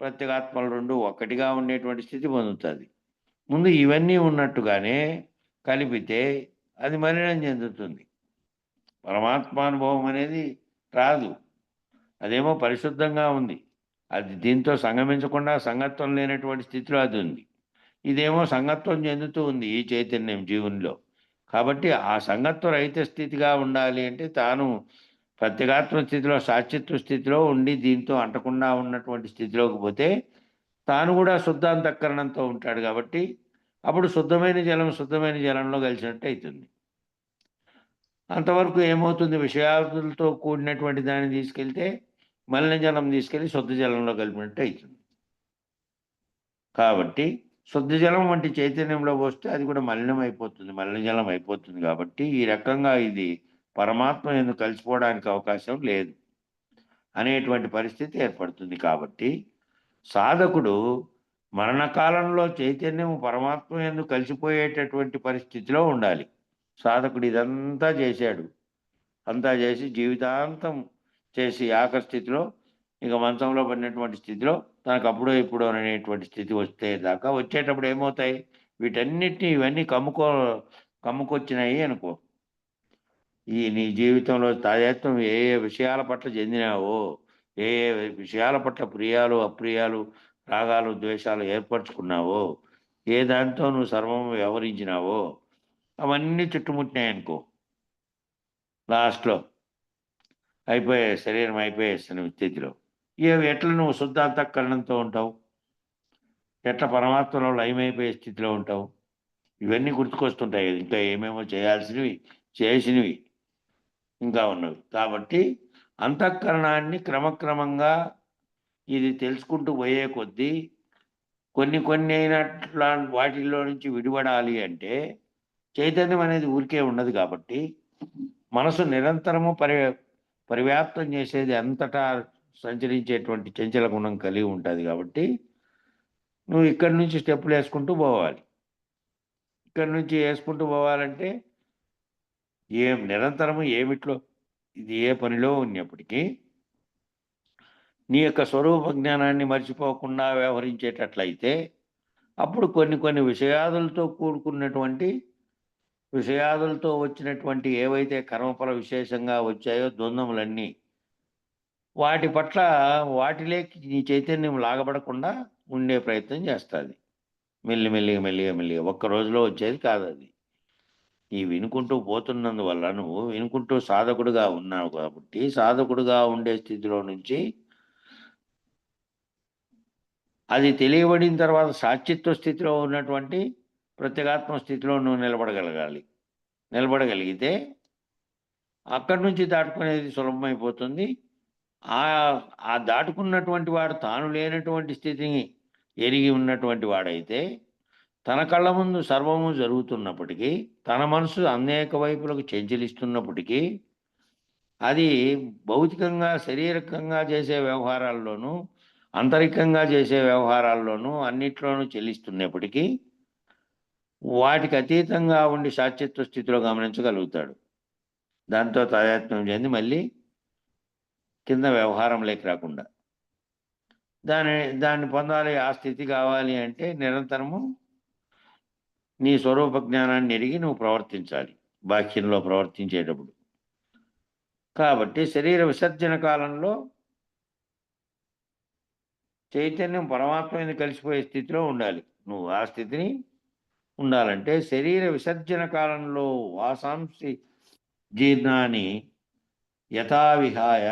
ప్రత్యేగాత్మలు రెండు ఒక్కటిగా ఉండేటువంటి స్థితి పొందుతుంది. ముందు ఇవన్నీ ఉన్నట్టుగానే కలిపితే అది మలినం చెందుతుంది. పరమాత్మానుభవం అనేది రాదు. అదేమో పరిశుద్ధంగా ఉంది. అది దీంతో సంగమించకుండా సంగత్వం లేనటువంటి స్థితిలో అది ఉంది. ఇదేమో సంగత్వం చెందుతూ ఉంది ఈ చైతన్యం జీవునిలో. కాబట్టి ఆ సంగత్వ రహిత స్థితిగా ఉండాలి అంటే తాను ప్రత్యేగాత్మ స్థితిలో సాక్షిత్వ స్థితిలో ఉండి దీంతో అంటకుండా ఉన్నటువంటి స్థితిలోకి పోతే తాను కూడా శుద్ధాంతఃకరణంతో ఉంటాడు. కాబట్టి అప్పుడు శుద్ధమైన జలంలో కలిసినట్టు అవుతుంది. అంతవరకు ఏమవుతుంది, విషయాలతో కూడినటువంటి దాన్ని తీసుకెళ్తే మలిన జలం తీసుకెళ్ళి శుద్ధ జలంలో కలిపినట్టు అవుతుంది. కాబట్టి శుద్ధ జలం వంటి చైతన్యంలో పోస్తే అది కూడా మలినం అయిపోతుంది, మలిన జలం అయిపోతుంది. కాబట్టి ఈ రకంగా ఇది పరమాత్మ ఎందుకు కలిసిపోవడానికి అవకాశం లేదు అనేటువంటి పరిస్థితి ఏర్పడుతుంది. కాబట్టి సాధకుడు మరణకాలంలో చైతన్యం పరమాత్మ ఎందుకు కలిసిపోయేటటువంటి పరిస్థితిలో ఉండాలి. సాధకుడు ఇదంతా చేశాడు, అంతా చేసి జీవితాంతం చేసి ఆఖరి స్థితిలో ఇక మంచంలో పడినటువంటి స్థితిలో తనకు అప్పుడో ఇప్పుడో అనేటువంటి స్థితి వస్తే దాకా వచ్చేటప్పుడు ఏమవుతాయి, వీటన్నిటిని ఇవన్నీ కమ్ముకొచ్చినాయి అనుకో. ఈ నీ జీవితంలో తాజాత్వం ఏ ఏ విషయాల పట్ల చెందినావో, ఏ ఏ విషయాల పట్ల ప్రియాలు అప్రియాలు రాగాలు ద్వేషాలు ఏర్పరచుకున్నావో, ఏ దాంతో నువ్వు సర్వం వ్యవహరించినావో అవన్నీ చుట్టుముట్టినాయనుకో. లాస్ట్లో అయిపోయే శరీరం అయిపోయేస్తున్న స్థితిలో ఎట్లా నువ్వు శుద్ధ అంతఃకరణంతో ఉంటావు, ఎట్లా పరమాత్మలో లయమైపోయే స్థితిలో ఉంటావు, ఇవన్నీ గుర్తుకొస్తుంటాయి కదా. ఇంకా ఏమేమో చేయాల్సినవి చేసినవి ఇంకా ఉన్నవి. కాబట్టి అంతఃకరణాన్ని క్రమక్రమంగా ఇది తెలుసుకుంటూ పోయే కొద్దీ కొన్ని అయినట్ల వాటిల్లో నుంచి విడిపడాలి అంటే చైతన్యం అనేది ఊరికే ఉండదు. కాబట్టి మనసు నిరంతరము పరివ్యాప్తం చేసేది అంతటా సంచరించేటువంటి చంచల గుణం కలిగి ఉంటుంది. కాబట్టి నువ్వు ఇక్కడి నుంచి స్టెప్పులు వేసుకుంటూ పోవాలి. ఇక్కడి నుంచి వేసుకుంటూ పోవాలంటే నిరంతరము ఏమిట్లో ఇది ఏ పనిలో ఉన్నప్పటికీ నీ యొక్క స్వరూప జ్ఞానాన్ని మర్చిపోకుండా వ్యవహరించేటట్లయితే అప్పుడు కొన్ని విషయాదులతో కూడుకున్నటువంటి విషయాదులతో వచ్చినటువంటి ఏవైతే కర్మఫల విశేషంగా వచ్చాయో ద్వంద్వములన్నీ వాటి పట్ల వాటిలోకి నీ చైతన్యం లాగబడకుండా ఉండే ప్రయత్నం చేస్తుంది. మెల్లిగా ఒక్క రోజులో వచ్చేది కాదు అది. ఈ వినుకుంటూ పోతున్నందువల్ల నువ్వు వినుకుంటూ సాధకుడుగా ఉన్నావు. కాబట్టి సాధకుడుగా ఉండే స్థితిలో నుంచి అది తెలియబడిన తర్వాత సాక్షిత్వ స్థితిలో ఉన్నటువంటి ప్రత్యేగాత్మ స్థితిలో నువ్వు నిలబడగలిగితే అక్కడి నుంచి దాటుకునేది సులభమైపోతుంది. ఆ దాటుకున్నటువంటి వాడు తాను లేనటువంటి స్థితిని ఎరిగి ఉన్నటువంటి వాడైతే తన కళ్ళ ముందు సర్వము జరుగుతున్నప్పటికీ తన మనసు అనేక వైపులకు చెంచలిస్తున్నప్పటికీ అది భౌతికంగా శారీరకంగా చేసే వ్యవహారాల్లోనూ అంతరికంగా చేసే వ్యవహారాల్లోనూ అన్నిట్లోనూ చెల్లిస్తున్నప్పటికీ వాటికి అతీతంగా ఉండి సాక్షిత్వ స్థితిలో గమనించగలుగుతాడు. దాంతో తాదాత్మ్యం చెంది మళ్ళీ కింద వ్యవహారంలోకి రాకుండా దాన్ని పొందాలి. ఆ స్థితి కావాలి అంటే నిరంతరము నీ స్వరూప జ్ఞానాన్ని ఎరిగి నువ్వు ప్రవర్తించాలి బాహ్యంలో ప్రవర్తించేటప్పుడు. కాబట్టి శరీర విసర్జన కాలంలో చైతన్యం పరమాత్మ మీద కలిసిపోయే స్థితిలో ఉండాలి. నువ్వు ఆ స్థితిని ఉండాలంటే శరీర విసర్జన కాలంలో వాసాంసి జీర్ణాన్ని యథావిహాయ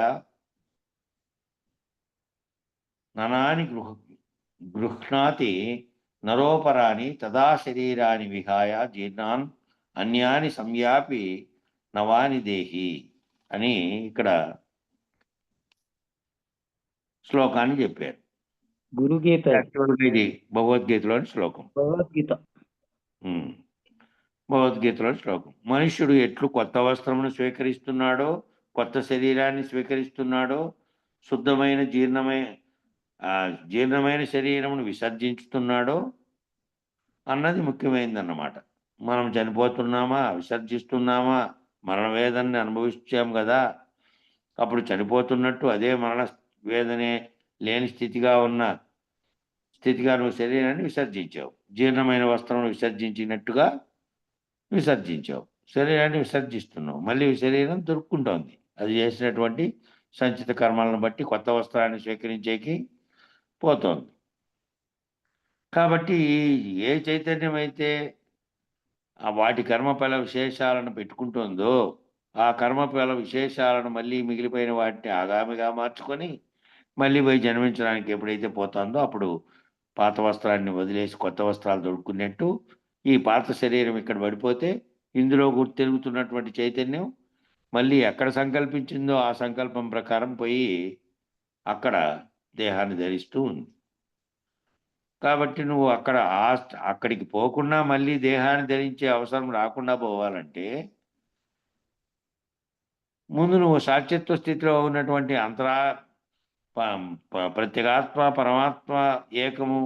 ననాని గృహ్ణాతి నరోపరాని తదా శరీరాన్ని విహాయ జీర్ణాన్ అన్యాని సంయాపి నవాని దేహి అని ఇక్కడ శ్లోకాన్ని చెప్పారు. గురుగీత, ఇది భగవద్గీతలోని శ్లోకం. భగవద్గీతలోని శ్లోకం. మనుష్యుడు ఎట్లు కొత్త వస్త్రమును స్వీకరిస్తున్నాడో, కొత్త శరీరాన్ని స్వీకరిస్తున్నాడో, శుద్ధమైన జీర్ణమైన శరీరమును విసర్జించుతున్నాడో అన్నది ముఖ్యమైనదన్నమాట. మనం చనిపోతున్నామా, విసర్జిస్తున్నామా, మరణ వేదనని అనుభవించాం కదా, అప్పుడు చనిపోతున్నట్టు అదే మరణ వేదనే లేని స్థితిగా ఉన్న స్థితిగా నువ్వు శరీరాన్ని విసర్జించావు. జీర్ణమైన వస్త్రం విసర్జించినట్టుగా విసర్జించావు. శరీరాన్ని విసర్జిస్తున్నావు. మళ్ళీ శరీరం దొరుకుంటోంది. అది చేసినటువంటి సంచిత కర్మలను బట్టి కొత్త వస్త్రాన్ని స్వీకరించేకి పోతోంది. కాబట్టి ఏ చైతన్యం అయితే వాటి కర్మఫల విశేషాలను పెట్టుకుంటుందో ఆ కర్మఫల విశేషాలను మళ్ళీ మిగిలిపోయిన వాటిని ఆగామిగా మార్చుకొని మళ్ళీ పోయి జన్మించడానికి ఎప్పుడైతే పోతుందో అప్పుడు పాత వస్త్రాన్ని వదిలేసి కొత్త వస్త్రాలు దొరుకుతున్నట్టు ఈ పాత శరీరం ఇక్కడ పడిపోతే ఇందులో తిరుగుతున్నటువంటి చైతన్యం మళ్ళీ ఎక్కడ సంకల్పించిందో ఆ సంకల్పం ప్రకారం పోయి అక్కడ దేహాన్ని ధరిస్తూ ఉంది. కాబట్టి నువ్వు అక్కడికి పోకుండా మళ్ళీ దేహాన్ని ధరించే అవసరం రాకుండా పోవాలంటే ముందు నువ్వు సాక్షిత్వ స్థితిలో ఉన్నటువంటి ప్రత్యేగాత్మ పరమాత్మ ఏకము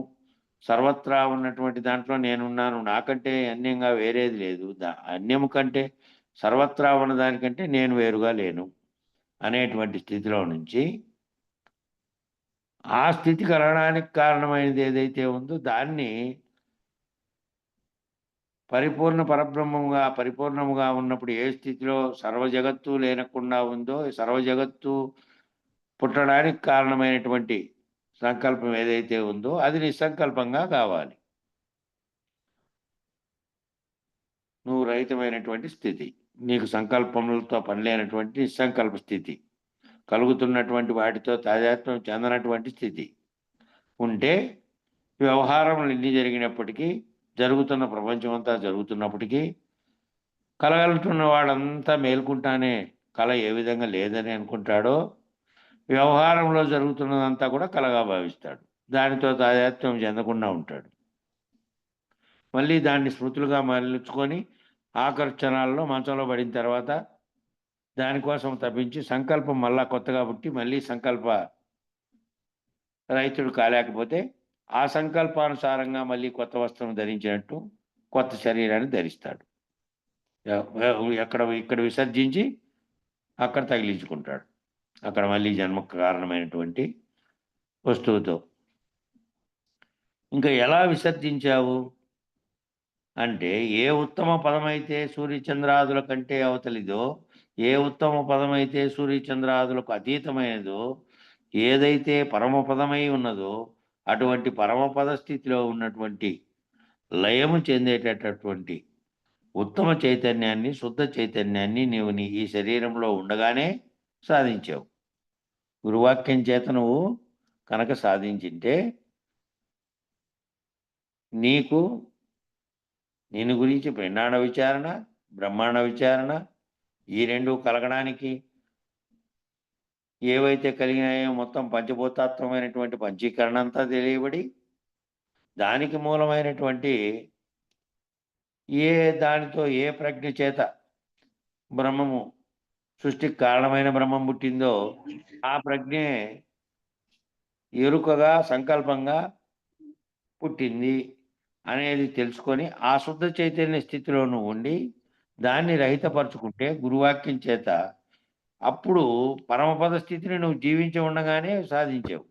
సర్వత్రా ఉన్నటువంటి దాంట్లో నేనున్నాను, నాకంటే అన్యంగా వేరేది లేదు, అన్యము కంటే సర్వత్రా ఉన్నదానికంటే నేను వేరుగా లేను అనేటువంటి స్థితిలో నుంచి ఆ స్థితి కలగడానికి కారణమైనది ఏదైతే ఉందో దాన్ని పరిపూర్ణముగా ఉన్నప్పుడు ఏ స్థితిలో సర్వజగత్తు లేనకుండా ఉందో సర్వజగత్తు పుట్టడానికి కారణమైనటువంటి సంకల్పం ఏదైతే ఉందో అది నిస్సంకల్పంగా కావాలి. నువ్వు రహితమైనటువంటి స్థితి, నీకు సంకల్పములతో పనిలేనటువంటి నిస్సంకల్ప స్థితి, కలుగుతున్నటువంటి వాటితో తాదాత్మ్యం చెందనటువంటి స్థితి ఉంటే వ్యవహారములు ఎన్ని జరిగినప్పటికీ జరుగుతున్న ప్రపంచం అంతా జరుగుతున్నప్పటికీ కలగలుగుతున్న వాడంతా మేల్కుంటానే కళ ఏ విధంగా లేదని అనుకుంటాడో వ్యవహారంలో జరుగుతున్నదంతా కూడా కలగా భావిస్తాడు. దానితో తాదాత్మ్యం చెందకుండా ఉంటాడు. మళ్ళీ దాన్ని స్మృతులుగా మరల్చుకొని ఆకర్షణాల్లో మంచంలో పడిన తర్వాత దానికోసం తప్పించి సంకల్పం మళ్ళా కొత్తగా పుట్టి మళ్ళీ సంకల్ప రహితుడు కాలేకపోతే ఆ సంకల్పానుసారంగా మళ్ళీ కొత్త వస్త్రం ధరించినట్టు కొత్త శరీరాన్ని ధరిస్తాడు. ఇక్కడ విసర్జించి అక్కడ తగిలించుకుంటాడు. అక్కడ మళ్ళీ జన్మకు కారణమైనటువంటి వస్తువుతో. ఇంకా ఎలా విసర్జించావు అంటే ఏ ఉత్తమ పదమైతే సూర్యచంద్రాదుల కంటే అవతలిదో, ఏ ఉత్తమ పదమైతే సూర్యచంద్రాదులకు అతీతమైనదో, ఏదైతే పరమపదమై ఉన్నదో అటువంటి పరమపద స్థితిలో ఉన్నటువంటి లయము చెందేటటువంటి ఉత్తమ చైతన్యాన్ని శుద్ధ చైతన్యాన్ని నీవు ఈ శరీరంలో ఉండగానే సాధించావు. గురువాక్యం చేత నువ్వు కనుక సాధించింటే నీకు నిన్ను గురించి పిండాండ విచారణ బ్రహ్మాండ విచారణ ఈ రెండు కలగడానికి ఏవైతే కలిగినాయో మొత్తం పంచభూతాత్మకమైనటువంటి పంచీకరణ అంతా తెలియబడి దానికి మూలమైనటువంటి దానితో ఏ ప్రజ్ఞ చేత బ్రహ్మము సృష్టికి కారణమైన బ్రహ్మం పుట్టిందో ఆ ప్రజ్ఞే ఎరుకగా సంకల్పంగా పుట్టింది అనేది తెలుసుకొని ఆ శుద్ధ చైతన్య స్థితిలోనూ ఉండి దాన్ని రహితపరుచుకుంటే గురువాక్యం చేత అప్పుడు పరమపద స్థితిని నువ్వు జీవించి ఉండగానే సాధించావు.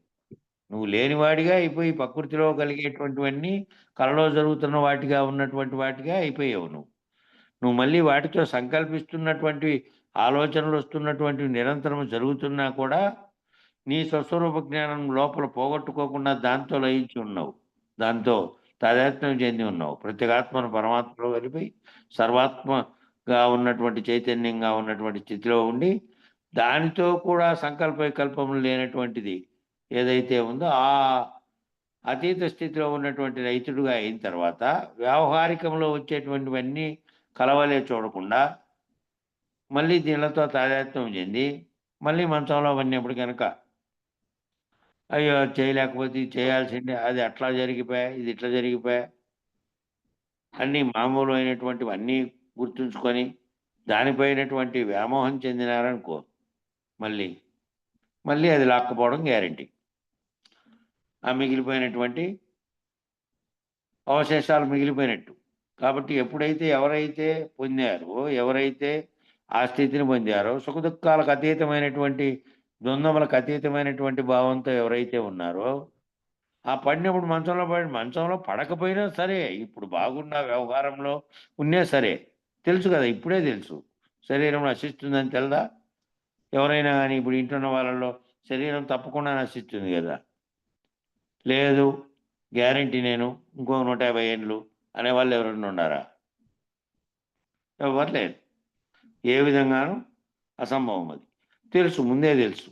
నువ్వు లేనివాడిగా అయిపోయి ప్రకృతిలో కలిగేటువంటివన్నీ కలలో జరుగుతున్న వాటిగా ఉన్నటువంటి వాటిగా అయిపోయావు. నువ్వు మళ్ళీ వాటితో సంకల్పిస్తున్నటువంటి ఆలోచనలు వస్తున్నటువంటివి నిరంతరం జరుగుతున్నా కూడా నీ స్వస్వరూప జ్ఞానం లోపల పోగొట్టుకోకుండా దాంతో లయించి ఉన్నావు, దాంతో తాదాత్మ్యం చెంది ఉన్నావు. ప్రత్యేగాత్మను పరమాత్మలో కలిపి సర్వాత్మగా ఉన్నటువంటి చైతన్యంగా ఉన్నటువంటి స్థితిలో ఉండి దానితో కూడా సంకల్ప వికల్పములు లేనటువంటిది ఏదైతే ఉందో ఆ అతీత స్థితిలో ఉన్నటువంటి రైతుడుగా అయిన తర్వాత వ్యావహారికంలో వచ్చేటువంటివన్నీ కలవలే చూడకుండా మళ్ళీ దీనితో తాదాత్మ్యం చెంది మళ్ళీ మంచంలో పడినప్పుడు కనుక అయ్యో చేయలేకపోతే చేయాల్సిందే, అది అట్లా జరిగిపోయా ఇది ఇట్లా జరిగిపోయా అన్నీ మామూలు అయినటువంటివి అన్నీ గుర్తుంచుకొని దానిపైనటువంటి వ్యామోహం చెందినారనుకో మళ్ళీ అది లాక్కపోవడం గ్యారంటీ. ఆ మిగిలిపోయినటువంటి అవశేషాలు మిగిలిపోయినట్టు. కాబట్టి ఎవరైతే పొందారో ఎవరైతే ఆ స్థితిని పొందారో, సుఖదుఖాలకు అతీతమైనటువంటి, ద్వంద్వములకు అతీతమైనటువంటి భావంతో ఎవరైతే ఉన్నారో, ఆ పడినప్పుడు మంచంలో పడకపోయినా సరే, ఇప్పుడు బాగున్న వ్యవహారంలో ఉన్నా సరే, తెలుసు కదా, ఇప్పుడే తెలుసు శరీరం నశిస్తుందని తెలదా? ఎవరైనా కానీ ఇప్పుడు ఇంటున్న వాళ్ళలో శరీరం తప్పకుండా నశిస్తుంది కదా. లేదు, గ్యారంటీ నేను ఇంకో 150 ఏండ్లు అనేవాళ్ళు ఎవరైనా ఉన్నారా? ఎవరు లేరు. ఏ విధంగానూ అసంభవం. అది తెలుసు, ముందే తెలుసు.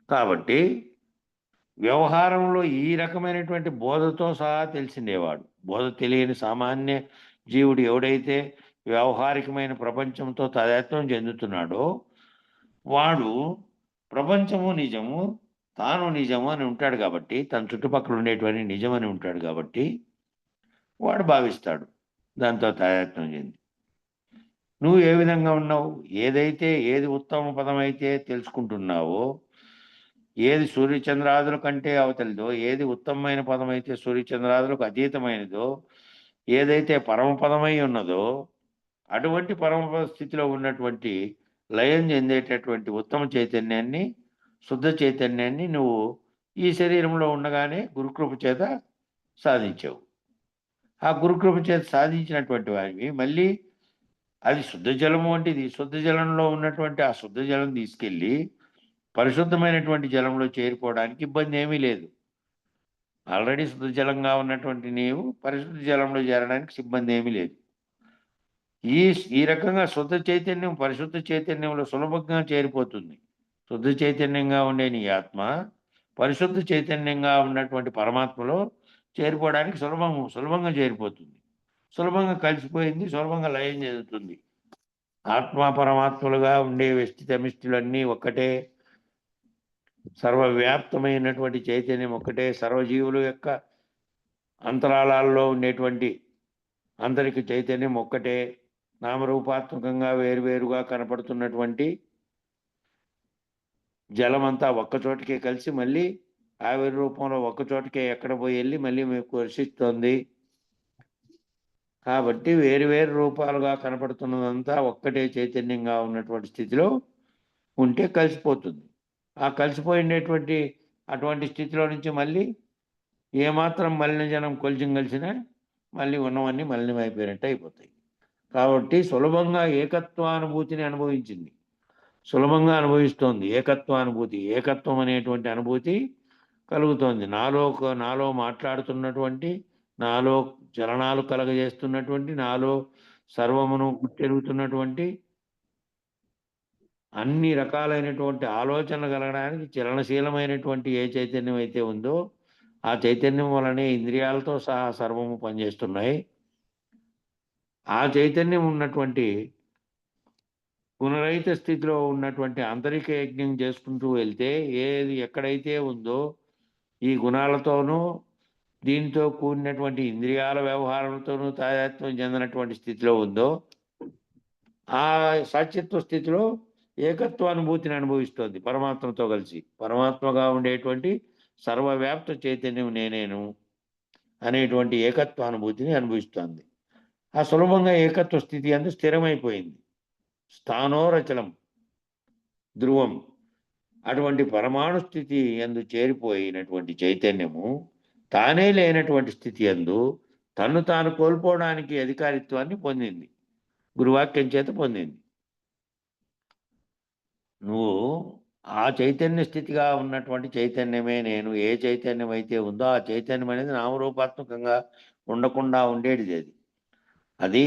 కాబట్టి వ్యవహారంలో ఈ రకమైనటువంటి బోధతో సహా తెలిసిండేవాడు. బోధ తెలియని సామాన్య జీవుడు ఎవడైతే వ్యవహారికమైన ప్రపంచంతో తాదాత్మ్యం చెందుతున్నాడో, వాడు ప్రపంచము నిజము, తాను నిజము అని ఉంటాడు కాబట్టి, తన చుట్టుపక్కల ఉండేటువంటి నిజమని ఉంటాడు కాబట్టి వాడు భావిస్తాడు దాంతో తాదాత్మ్యం చెంది. నువ్వు ఏ విధంగా ఉన్నావు? ఏది ఉత్తమ పదం అయితే తెలుసుకుంటున్నావో, ఏది సూర్యచంద్రాదుల కంటే అవతలిదో, ఏది ఉత్తమమైన పదం అయితే సూర్యచంద్రాదులకు అతీతమైనదో, ఏదైతే పరమపదమై ఉన్నదో, అటువంటి పరమపద స్థితిలో ఉన్నటువంటి లయం చెందేటటువంటి ఉత్తమ చైతన్యాన్ని, శుద్ధ చైతన్యాన్ని నువ్వు ఈ శరీరంలో ఉండగానే గురుకృప చేత సాధించావు. ఆ గురుకృప చేత సాధించినటువంటి వారివి మళ్ళీ అది శుద్ధ జలము వంటిది. శుద్ధ జలంలో ఉన్నటువంటి ఆ శుద్ధ జలం తీసుకెళ్ళి పరిశుద్ధమైనటువంటి జలంలో చేరిపోవడానికి ఇబ్బంది ఏమీ లేదు. ఆల్రెడీ శుద్ధ జలంగా ఉన్నటువంటి నీవు పరిశుద్ధ జలంలో చేరడానికి ఇబ్బంది ఏమీ లేదు. ఈ రకంగా శుద్ధ చైతన్యం పరిశుద్ధ చైతన్యంలో సులభంగా చేరిపోతుంది. శుద్ధ చైతన్యంగా ఉండే నీ ఆత్మ పరిశుద్ధ చైతన్యంగా ఉన్నటువంటి పరమాత్మలో చేరిపోవడానికి సులభంగా చేరిపోతుంది. సులభంగా కలిసిపోయింది, సులభంగా లయం చెందుతుంది. ఆత్మ పరమాత్మలుగా ఉండే వ్యష్టితమిష్టిలన్నీ ఒక్కటే, సర్వవ్యాప్తమైనటువంటి చైతన్యం ఒక్కటే, సర్వజీవుల యొక్క అంతరాళాల్లో ఉండేటువంటి ఆంతరిక చైతన్యం ఒక్కటే, నామరూపాత్మకంగా వేరువేరుగా కనపడుతున్నటువంటి జలమంతా ఒక్కచోటికే కలిసి మళ్ళీ ఆవిరి రూపంలో ఒక్కచోటికే ఎక్కడ పోయి వెళ్ళి మళ్ళీ మీకు వర్షిస్తోంది. కాబట్టి వేరు రూపాలుగా కనపడుతున్నదంతా ఒక్కటే చైతన్యంగా ఉన్నటువంటి స్థితిలో ఉంటే కలిసిపోతుంది. ఆ కలిసిపోయినటువంటి అటువంటి స్థితిలో నుంచి మళ్ళీ ఏమాత్రం మలినజనం కొంచెం కలిసినా మళ్ళీ ఉన్నవన్నీ మలినమైపోయినట్టు అయిపోతాయి. కాబట్టి సులభంగా ఏకత్వానుభూతిని అనుభవించింది, సులభంగా అనుభవిస్తోంది ఏకత్వానుభూతి. ఏకత్వం అనేటువంటి అనుభూతి కలుగుతోంది. నాలో మాట్లాడుతున్నటువంటి, నాలో చలనాలు కలగజేస్తున్నటువంటి, నాలో సర్వమును గుర్తెరుగుతున్నటువంటి, అన్ని రకాలైనటువంటి ఆలోచనలు కలగడానికి చలనశీలమైనటువంటి ఏ చైతన్యం అయితే ఉందో ఆ చైతన్యం వలనే ఇంద్రియాలతో సహా సర్వము పనిచేస్తున్నాయి. ఆ చైతన్యం ఉన్నటువంటి గుణరహిత స్థితిలో ఉన్నటువంటి ఆంతరిక యజ్ఞం చేసుకుంటూ వెళ్తే ఏది ఎక్కడైతే ఉందో ఈ గుణాలతోనూ దీంతో కూడినటువంటి ఇంద్రియాల వ్యవహారాలతోనూ తాదాత్మ్యం చెందినటువంటి స్థితిలో ఉందో ఆ సాక్షిత్వ స్థితిలో ఏకత్వానుభూతిని అనుభవిస్తోంది పరమాత్మతో కలిసి. పరమాత్మగా ఉండేటువంటి సర్వవ్యాప్త చైతన్యం నేనేను అనేటువంటి ఏకత్వానుభూతిని అనుభవిస్తోంది. ఆ సులభంగా ఏకత్వ స్థితి అందు స్థిరమైపోయింది. స్థానోరచలం ధ్రువం. అటువంటి పరమాణు స్థితి యందు చేరిపోయినటువంటి చైతన్యము తానే లేనటువంటి స్థితి యందు తన్ను తాను కోల్పోవడానికి అధికారిత్వాన్ని పొందింది, గురువాక్యం చేత పొందింది. నువ్వు ఆ చైతన్య స్థితిగా ఉన్నటువంటి చైతన్యమే నేను. ఏ చైతన్యం అయితే ఉందో ఆ చైతన్యం అనేది నామరూపాత్మకంగా ఉండకుండా ఉండేటిది. అది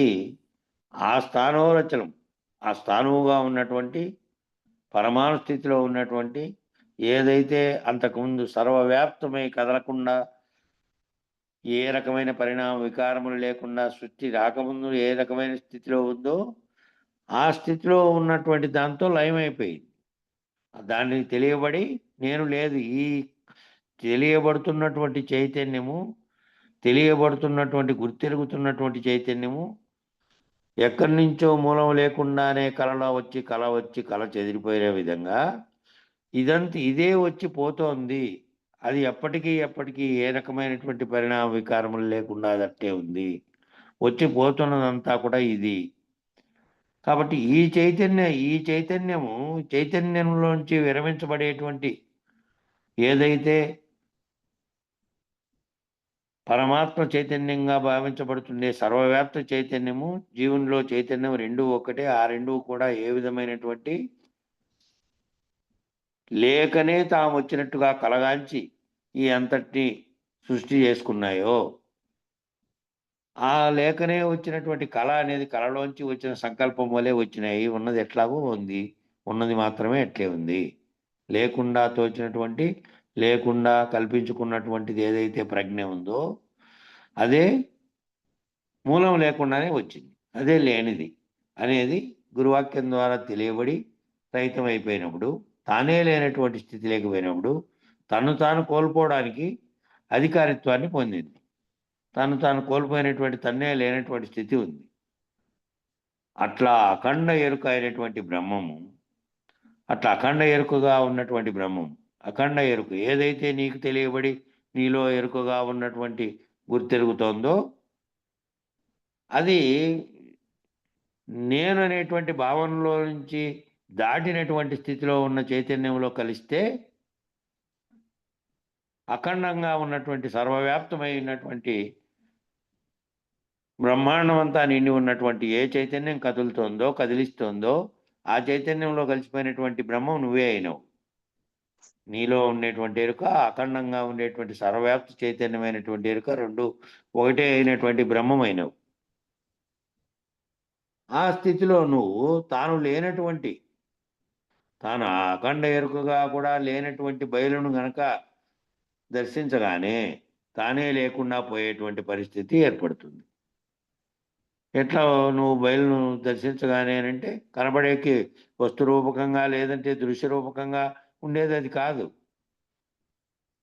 ఆ స్థానోరచలం, ఆ స్థానువుగా ఉన్నటువంటి పరమాణు స్థితిలో ఉన్నటువంటి ఏదైతే అంతకుముందు సర్వవ్యాప్తమై కదలకుండా ఏ రకమైన పరిణామ వికారములు లేకుండా సృష్టి రాకముందు ఏ రకమైన స్థితిలో ఉందో ఆ స్థితిలో ఉన్నటువంటి దాంతో లయమైపోయింది. దాన్ని తెలియబడి నేను లేదు. ఈ తెలియబడుతున్నటువంటి చైతన్యము, తెలియబడుతున్నటువంటి గుర్తెరుగుతున్నటువంటి చైతన్యము ఎక్కడి నుంచో మూలం లేకుండానే కల వచ్చి కల చెదిరిపోయిన విధంగా ఇదే వచ్చి పోతోంది. అది ఎప్పటికీ ఏ రకమైనటువంటి పరిణామ వికారములు లేకుండా అదట్టే ఉంది. వచ్చి పోతున్నదంతా కూడా ఇది. కాబట్టి ఈ చైతన్యంలోంచి విరమించబడేటువంటి ఏదైతే పరమాత్మ చైతన్యంగా భావించబడుతుండే సర్వవ్యాప్త చైతన్యము, జీవునిలో చైతన్యం రెండు ఒకటే. ఆ రెండు కూడా ఏ విధమైనటువంటి లేకనే తాము వచ్చినట్టుగా కలగాంచి ఈ అంతటిని సృష్టి చేసుకున్నాయో, ఆ లేకనే వచ్చినటువంటి కళ అనేది కళలోంచి వచ్చిన సంకల్పం వలె వచ్చినాయి. ఉన్నది ఎట్లాగో ఉంది, ఉన్నది మాత్రమే ఎట్లే ఉంది. లేకుండా తోచినటువంటి, లేకుండా కల్పించుకున్నటువంటిది ఏదైతే ప్రజ్ఞ ఉందో అదే మూలం లేకుండానే వచ్చింది. అదే లేనిది అనేది గురువాక్యం ద్వారా తెలియబడి రహితం అయిపోయినప్పుడు, తానే లేనటువంటి స్థితి లేకపోయినప్పుడు తను తాను కోల్పోవడానికి అధికారిత్వాన్ని పొందింది. తాను కోల్పోయినటువంటి తన్నే లేనటువంటి స్థితి ఉంది. అట్లా అఖండ ఎరుక అయినటువంటి బ్రహ్మము, అట్లా అఖండ ఎరుకగా ఉన్నటువంటి బ్రహ్మం, అఖండ ఎరుక ఏదైతే నీకు తెలియబడి నీలో ఎరుకగా ఉన్నటువంటి గుర్తెరుగుతోందో అది నేను అనేటువంటి భావనలో నుంచి దాటినటువంటి స్థితిలో ఉన్న చైతన్యంలో కలిస్తే అఖండంగా ఉన్నటువంటి సర్వవ్యాప్తమైనటువంటి బ్రహ్మాండం అంతా నిండి ఉన్నటువంటి ఏ చైతన్యం కదులుతోందో, కదిలిస్తోందో ఆ చైతన్యంలో కలిసిపోయినటువంటి బ్రహ్మం నువ్వే అయినావు. నీలో ఉండేటువంటి ఎరుక, అఖండంగా ఉండేటువంటి సర్వవ్యాప్త చైతన్యమైనటువంటి ఎరుక రెండు ఒకటే అయినటువంటి బ్రహ్మం అయినావు. ఆ స్థితిలో నువ్వు తాను లేనటువంటి, తాను ఆ అఖండ ఎరుకగా కూడా లేనటువంటి బయలును గనక దర్శించగానే తానే లేకుండా పోయేటువంటి పరిస్థితి ఏర్పడుతుంది. ఎట్లా నువ్వు బయలును దర్శించగానే అంటే కనబడేకి వస్తు రూపకంగా లేదంటే దృశ్య రూపకంగా ఉండేది అది కాదు.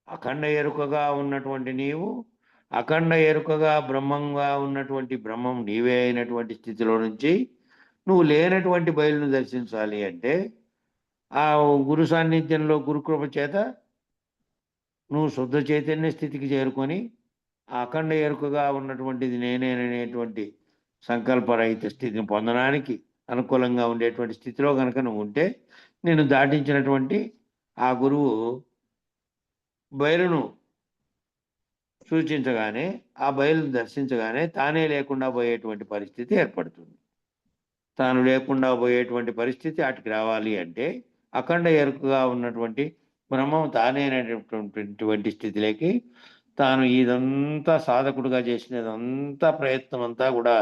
అఖండ ఎరుకగా ఉన్నటువంటి నీవు, అఖండ ఎరుకగా బ్రహ్మంగా ఉన్నటువంటి బ్రహ్మం నీవే అయినటువంటి స్థితిలో నుంచి నువ్వు లేనటువంటి బయలును దర్శించాలి అంటే ఆ గురు సాన్నిధ్యంలో గురుకృప చేత నువ్వు శుద్ధ చైతన్య స్థితికి చేరుకొని ఆ అఖండ ఎరుకగా ఉన్నటువంటిది నేనేననేటువంటి సంకల్పరహిత స్థితిని పొందడానికి అనుకూలంగా ఉండేటువంటి స్థితిలో కనుక నువ్వు ఉంటే నేను దాటించినటువంటి ఆ గురువు బయలును సూచించగానే, ఆ బయలును దర్శించగానే తానే లేకుండా పోయేటువంటి పరిస్థితి ఏర్పడుతుంది. తాను లేకుండా పోయేటువంటి పరిస్థితి అటుకి రావాలి అంటే అఖండ ఎరుకగా ఉన్నటువంటి బ్రహ్మం తానేనటువంటి స్థితిలోకి తాను ఇదంతా సాధకుడుగా చేసినదంతా ప్రయత్నం అంతా కూడా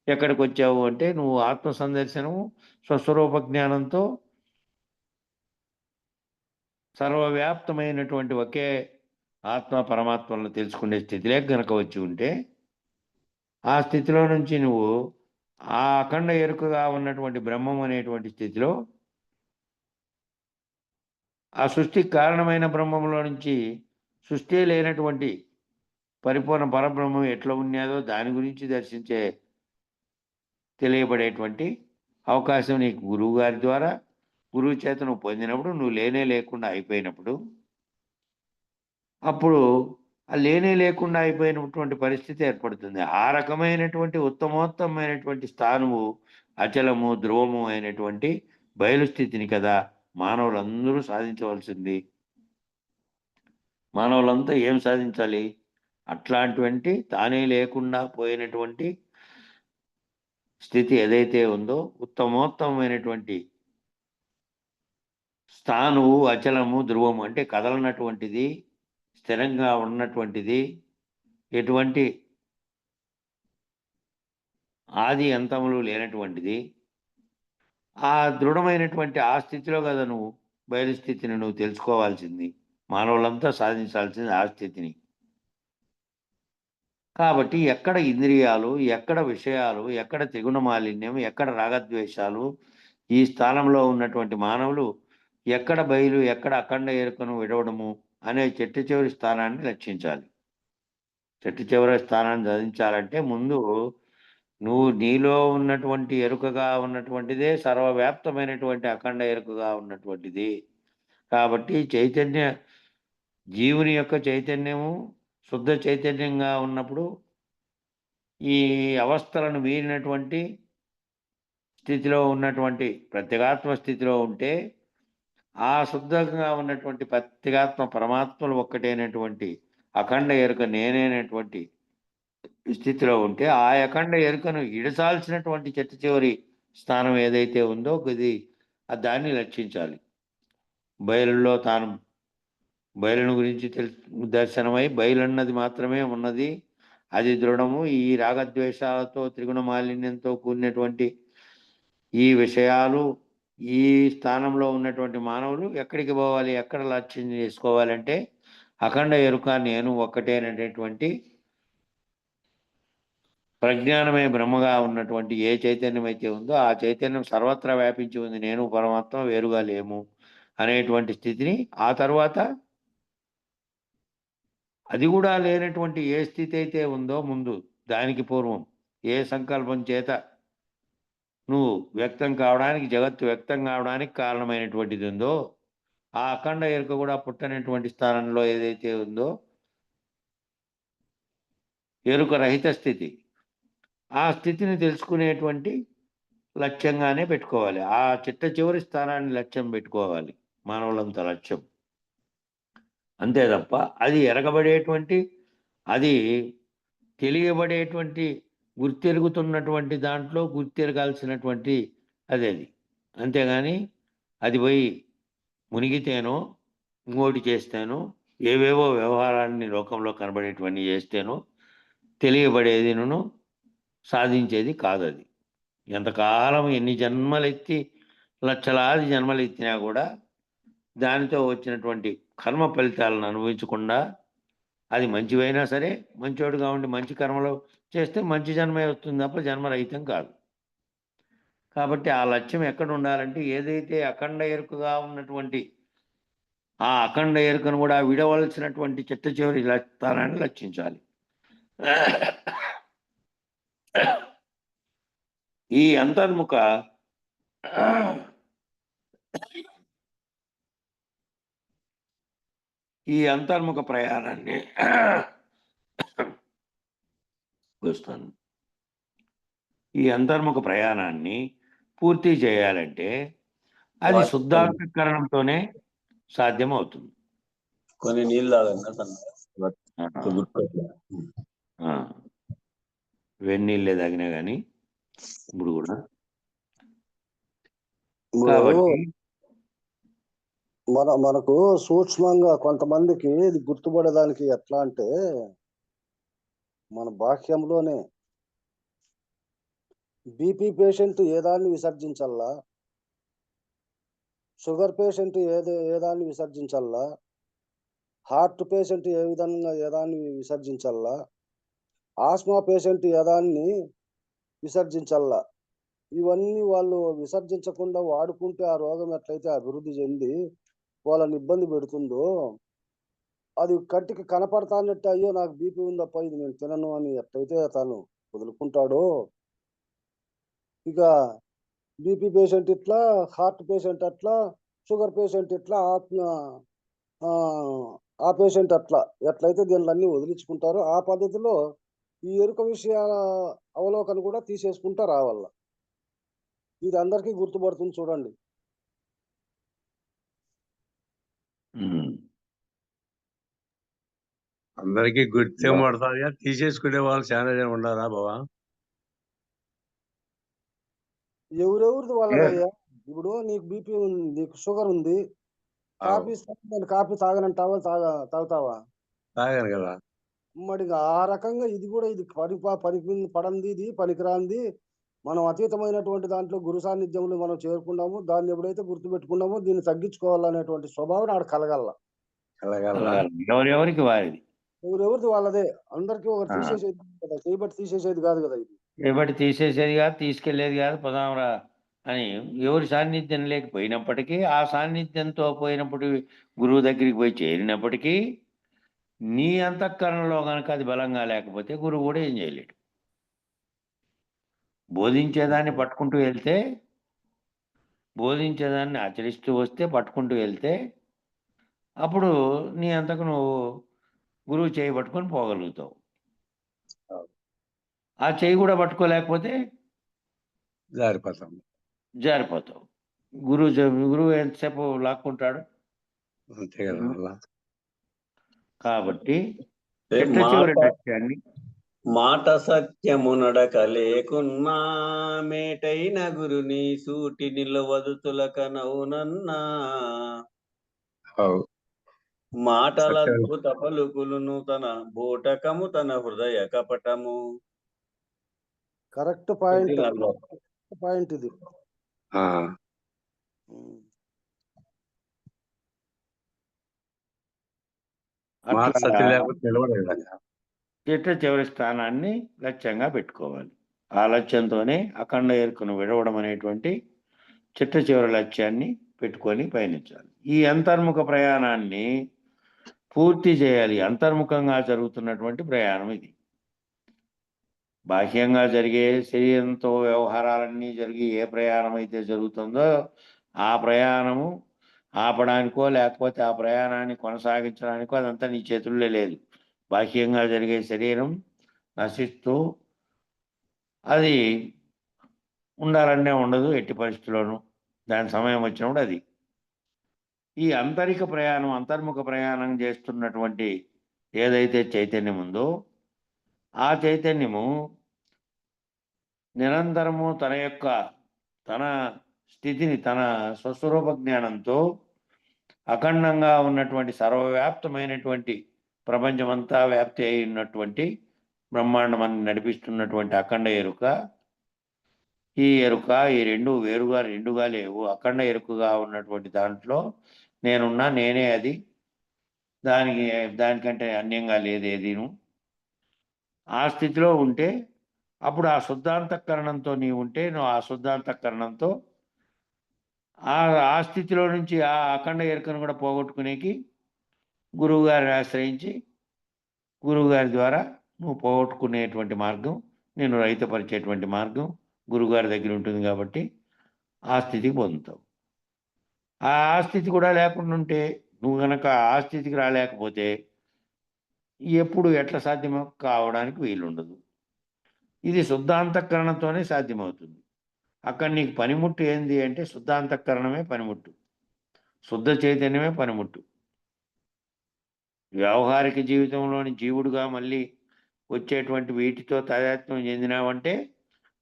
ఎక్కడికి వచ్చావు అంటే నువ్వు ఆత్మ సందర్శనము స్వస్వరూప జ్ఞానంతో సర్వవ్యాప్తమైనటువంటి ఒకే ఆత్మ పరమాత్మలను తెలుసుకునే స్థితిలోకి గనక వచ్చి ఉంటే ఆ స్థితిలో నుంచి నువ్వు ఆ అఖండ ఎరుకగా ఉన్నటువంటి బ్రహ్మం అనేటువంటి స్థితిలో ఆ సృష్టికి కారణమైన బ్రహ్మంలో నుంచి సృష్టి లేనటువంటి పరిపూర్ణ పరబ్రహ్మం ఎట్లా ఉన్నదో దాని గురించి దర్శించే తెలియబడేటువంటి అవకాశం నీకు గురువు గారి ద్వారా గురువు చేత నువ్వు పొందినప్పుడు, నువ్వు లేనే లేకుండా అయిపోయినప్పుడు, అప్పుడు ఆ లేనే లేకుండా అయిపోయినటువంటి పరిస్థితి ఏర్పడుతుంది. ఆ రకమైనటువంటి ఉత్తమోత్తమైనటువంటి స్థానము అచలము ధ్రువము అయినటువంటి బయలుస్థితిని కదా మానవులందరూ సాధించవలసింది. మానవులంతా ఏం సాధించాలి? అట్లాంటివంటి తానే లేకుండా పోయినటువంటి స్థితి ఏదైతే ఉందో ఉత్తమోత్తమైనటువంటి స్థానువు అచలము ధ్రువము అంటే కదలనటువంటిది, స్థిరంగా ఉన్నటువంటిది, ఎటువంటి ఆది అంతములు లేనటువంటిది, ఆ దృఢమైనటువంటి ఆ స్థితిలో కదా నువ్వు బయలు స్థితిని నువ్వు తెలుసుకోవాల్సింది. మానవులంతా సాధించాల్సింది ఆ స్థితిని. కాబట్టి ఎక్కడ ఇంద్రియాలు, ఎక్కడ విషయాలు, ఎక్కడ త్రిగుణ మాలిన్యం, ఎక్కడ రాగద్వేషాలు, ఈ స్థానంలో ఉన్నటువంటి మానవులు ఎక్కడ బయలు, ఎక్కడ అఖండ ఎరుకను విడవడము అనే చెట్టు చివరి స్థానాన్ని లక్షించాలి. చెట్టు చివరి స్థానాన్ని సాధించాలంటే ముందు నువ్వు నీలో ఉన్నటువంటి ఎరుకగా ఉన్నటువంటిదే సర్వవ్యాప్తమైనటువంటి అఖండ ఎరుకగా ఉన్నటువంటిది. కాబట్టి చైతన్య జీవుని యొక్క చైతన్యము శుద్ధ చైతన్యంగా ఉన్నప్పుడు ఈ అవస్థలను మీరినటువంటి స్థితిలో ఉన్నటువంటి ప్రత్యేగాత్మ స్థితిలో ఉంటే ఆ శుద్ధంగా ఉన్నటువంటి ప్రత్యేగాత్మ పరమాత్మలు ఒక్కటైనటువంటి అఖండ ఎరుక నేనైనటువంటి స్థితిలో ఉంటే ఆ అఖండ ఎరుకను ఇడసాల్సినటువంటి చిట్ట చివరి స్థానం ఏదైతే ఉందో అది దాన్ని లక్షించాలి. బయలులో తాను బయలును గురించి దర్శనమై బయలున్నది మాత్రమే ఉన్నది, అది దృఢము. ఈ రాగద్వేషాలతో త్రిగుణ మాలిన్యంతో కూడినటువంటి ఈ విషయాలు ఈ స్థానంలో ఉన్నటువంటి మానవులు ఎక్కడికి పోవాలి, ఎక్కడ లక్ష్యం చేసుకోవాలంటే అఖండ ఎరుక నేను ఒక్కటేనటువంటి ప్రజ్ఞానమే బ్రహ్మగా ఉన్నటువంటి ఏ చైతన్యం అయితే ఉందో ఆ చైతన్యం సర్వత్రా వ్యాపించి ఉంది, నేను పరమాత్మ వేరుగా లేము అనేటువంటి స్థితిని, ఆ తర్వాత అది కూడా లేనటువంటి ఏ స్థితి అయితే ఉందో ముందు దానికి పూర్వం ఏ సంకల్పం చేత నువ్వు వ్యక్తం కావడానికి జగత్తు వ్యక్తం కావడానికి కారణమైనటువంటిది ఉందో ఆ అఖండ ఎరుక కూడా పుట్టనటువంటి స్థానంలో ఏదైతే ఉందో ఎరుక రహిత స్థితి, ఆ స్థితిని తెలుసుకునేటువంటి లక్ష్యంగానే పెట్టుకోవాలి. ఆ చిట్ట చివరి స్థానాన్ని లక్ష్యం పెట్టుకోవాలి మానవులంత లక్ష్యం. అంతే తప్ప అది ఎరగబడేటువంటి, అది తెలియబడేటువంటి, గుర్తెరుగుతున్నటువంటి దాంట్లో గుర్తెరగాల్సినటువంటి అది. అంతేగాని అది పోయి మునిగితేనో ఇంకోటి చేస్తేనో ఏవేవో వ్యవహారాన్ని లోకంలో కనబడేటువంటి చేస్తేనో తెలియబడేదిను సాధించేది కాదు. అది ఎంతకాలం ఎన్ని జన్మలెత్తి లక్షలాది జన్మలు ఎత్తినా కూడా దానితో వచ్చినటువంటి కర్మ ఫలితాలను అనుభవించకుండా, అది మంచివైనా సరే మంచోడుగా ఉండి మంచి కర్మలు చేస్తే మంచి జన్మే వస్తుంది తప్ప జన్మరహితం కాదు. కాబట్టి ఆ లక్ష్యం ఎక్కడ ఉండాలంటే ఏదైతే అఖండ ఎరుకగా ఉన్నటువంటి ఆ అఖండ ఎరుకను కూడా విడవలసినటువంటి చిట్ట చివరి స్థానాన్ని లక్షించాలి. ఈ అంతర్ముఖ ప్రయాణాన్ని వస్తాను. ఈ అంతర్ముఖ ప్రయాణాన్ని పూర్తి చేయాలంటే అది శుద్ధాంతఃకరణంతోనే సాధ్యం అవుతుంది. కొన్ని నీళ్ళు వెన్నీళ్ళే తాగినా కానీ ఇప్పుడు కూడా. కాబట్టి మనకు సూక్ష్మంగా కొంతమందికి ఇది గుర్తుపడేదానికి ఎట్లా అంటే మన బాహ్యంలోనే బీపీ పేషెంట్ ఏదాన్ని విసర్జించాలా, షుగర్ పేషెంట్ ఏదాన్ని విసర్జించాలా, హార్ట్ పేషెంట్ ఏ విధంగా ఏదాన్ని విసర్జించాలా, ఆస్మా పేషెంట్ ఏదాన్ని విసర్జించాలా, ఇవన్నీ వాళ్ళు విసర్జించకుండా వాడుకుంటే ఆ రోగం ఎట్లయితే అభివృద్ధి చెంది వాళ్ళని ఇబ్బంది పెడుతుందో, అది కంటికి కనపడతానట్టు అయ్యో నాకు బీపీ ఉందప్ప ఇది నేను తినను అని ఎట్లయితే తను వదులుకుంటాడో, ఇక బీపీ పేషెంట్ ఇట్లా, హార్ట్ పేషెంట్ అట్లా, షుగర్ పేషెంట్ ఇట్లా, ఆ పేషెంట్ అట్లా ఎట్లయితే దీనిలన్నీ వదిలించుకుంటారో ఆ పద్ధతిలో ఈ ఎరుక విషయాల అవలోకన కూడా తీసేసుకుంటా రావాల. ఇది అందరికీ గుర్తుపడుతుంది చూడండి. అందరికీ గుర్తే పడతాయా, తీసేసుకునే వాళ్ళు చాలా జనం ఉండారా బావా? ఎవరెవరిది వాళ్ళదయ్యా. ఇప్పుడు నీకు బీపీ ఉంది, నీకు షుగర్ ఉంది, కాఫీ కాఫీ తాగనంటావా? తాగుతావా? తాగాను కదా. మరి ఆ రకంగా ఇది కూడా ఇది పనికి పడంది, ఇది పనికిరాంది. మనం అతీతమైనటువంటి దాంట్లో గురు సాన్నిధ్యంలో మనం చేరుకున్నాము. దాన్ని ఎప్పుడైతే గుర్తుపెట్టుకున్నామో దీన్ని తగ్గించుకోవాలనేటువంటి స్వభావం ఆడ కలగల. ఎవరెవరికి వారిది, ఎవరెవరిది వాళ్ళదే. అందరికీ ఒకటి తీసేసేది కదా, చేయబట్టి తీసేసేది కాదు కదా. ఇది చేయబట్టి తీసేసేది కాదు, తీసుకెళ్లేది కాదు. పదామరా అని ఎవరి సాన్నిధ్యం లేకపోయినప్పటికీ ఆ సాన్నిధ్యంతో పోయినప్పుడు గురువు దగ్గరికి పోయి చేరినప్పటికీ నీ అంతఃకరణలో కనుక అది బలంగా లేకపోతే గురువు కూడా ఏం చేయలేడు. బోధించేదాన్ని పట్టుకుంటూ వెళ్తే, బోధించేదాన్ని ఆచరిస్తూ వస్తే, పట్టుకుంటూ వెళ్తే అప్పుడు నీ అంతకు నువ్వు గురువు చేయి పట్టుకొని పోగలుగుతావు. ఆ చేయి కూడా పట్టుకోలేకపోతే జారిపోతాం. జారిపోతావు. గురువు ఎంతసేపు లాక్కుంటాడు. అంతే కదా మళ్ళా. కాబట్టి ఏ చిట్ట చివరి మాట లక్ష్యాన్ని మాట సత్యము నడక లేకున్నా మేటైన గురుని సూటి నిలవదు తులకనవునన్నా అవు. మాటల సత్యం. అద్భుత పలుకులును తన బూటకము తన హృదయ కపటము. కరెక్ట్ పాయింట్ కొద్దిగా పాయింట్ ఇది. ఆ, మాట అట్లా సత్యం లేకపోతే నిలబడదు కదా. చిట్ట చివరి స్థానాన్ని లక్ష్యంగా పెట్టుకోవాలి. ఆ లక్ష్యంతోనే అఖండ ఎరుకను విడవడం అనేటువంటి చిట్ట చివరి లక్ష్యాన్ని పెట్టుకొని పయనించాలి. ఈ అంతర్ముఖ ప్రయాణాన్ని పూర్తి చేయాలి. అంతర్ముఖంగా జరుగుతున్నటువంటి ప్రయాణం ఇది. బాహ్యంగా జరిగే శరీరంతో వ్యవహారాలన్నీ జరిగి ఏ ప్రయాణం అయితే జరుగుతుందో ఆ ప్రయాణము ఆపడానికో లేకపోతే ఆ ప్రయాణాన్ని కొనసాగించడానికో అదంతా నీ చేతుల్లో లేదు. బాహ్యంగా జరిగే శరీరం నశిస్తూ అది ఉండాలనే ఉండదు ఎట్టి పరిస్థితుల్లోనూ. దాని సమయం వచ్చినప్పుడు అది. ఈ అంతర్ముఖ ప్రయాణం చేస్తున్నటువంటి ఏదైతే చైతన్యం ఉందో ఆ చైతన్యము నిరంతరము తన స్థితిని తన స్వస్వరూప జ్ఞానంతో అఖండంగా ఉన్నటువంటి సర్వవ్యాప్తమైనటువంటి ప్రపంచమంతా వ్యాప్తి అయి ఉన్నటువంటి బ్రహ్మాండమాన్ని నడిపిస్తున్నటువంటి అఖండ ఎరుక. ఈ ఎరుక ఈ రెండుగా లేవు. అఖండ ఎరుకగా ఉన్నటువంటి దాంట్లో నేనున్నా, నేనే అది, దానికంటే అన్యంగా లేదేదీను. ఆ స్థితిలో ఉంటే అప్పుడు ఆ శుద్ధాంతఃకరణంతో నీవు ఉంటే నువ్వు ఆ శుద్ధాంతఃకరణంతో ఆ స్థితిలో నుంచి ఆ అఖండ ఎరుకను కూడా పోగొట్టుకునేకి గురువుగారిని ఆశ్రయించి గురువుగారి ద్వారా నువ్వు పోగొట్టుకునేటువంటి మార్గం, నేను రహితపరిచేటువంటి మార్గం గురువుగారి దగ్గర ఉంటుంది. కాబట్టి ఆ స్థితికి పొందుతావు. ఆ స్థితి కూడా లేకుండా ఉంటే నువ్వు కనుక ఆ స్థితికి రాలేకపోతే ఎప్పుడు ఎట్లా సాధ్యమో కావడానికి వీలుండదు. ఇది శుద్ధాంతఃకరణతోనే సాధ్యమవుతుంది. అక్కడ నీకు పనిముట్టు ఏంది అంటే శుద్ధాంతఃకరణమే పనిముట్టు, శుద్ధ చైతన్యమే పనిముట్టు. వ్యావహారిక జీవితంలోని జీవుడుగా మళ్ళీ వచ్చేటువంటి వీటితో తాదాత్మ్యం చెందినావంటే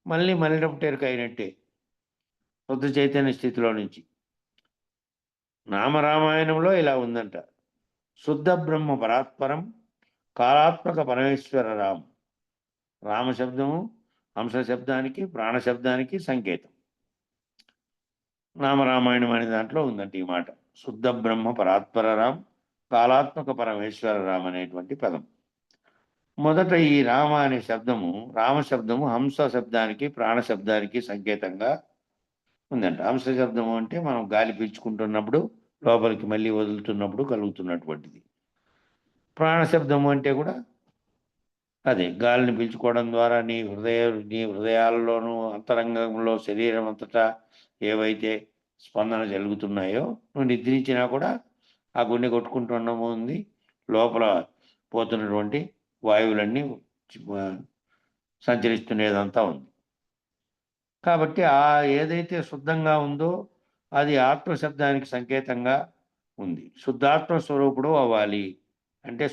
మళ్ళీ మలినపుటెరుక అయినట్టే శుద్ధ చైతన్య స్థితిలో నుంచి. నామరామాయణంలో ఇలా ఉందంట: శుద్ధ బ్రహ్మ పరాత్పరం కాలాత్మక పరమేశ్వర రామ. రామశబ్దము హంస శబ్దానికి ప్రాణశబ్దానికి సంకేతం. నామరామాయణం అనే దాంట్లో ఉందంట ఈ మాట. శుద్ధ బ్రహ్మ పరాత్పర రామ్ కాలాత్మక పరమేశ్వర రామ అనేటువంటి పదం. మొదట ఈ రామ అనే శబ్దము, రామశబ్దము హంస శబ్దానికి ప్రాణశబ్దానికి సంకేతంగా ఉందంట. హంస శబ్దము అంటే మనం గాలి పీల్చుకుంటున్నప్పుడు లోపలికి మళ్ళీ వదులుతున్నప్పుడు కలుగుతున్నటువంటిది. ప్రాణశబ్దము అంటే కూడా అదే, గాలిని పీల్చుకోవడం ద్వారా నీ హృదయాలలోనూ అంతరంగంలో శరీరం అంతటా ఏవైతే స్పందన జరుగుతున్నాయో నువ్వు నిద్రించినా కూడా ఆ గుండె కొట్టుకుంటున్నాము ఉంది, లోపల పోతున్నటువంటి వాయువులన్నీ సంచరిస్తున్నదంతా ఉంది. కాబట్టి ఆ ఏదైతే శుద్ధంగా ఉందో అది ఆత్మశబ్దానికి సంకేతంగా ఉంది. శుద్ధాత్మ స్వరూపుడు అవ్వాలి అంటే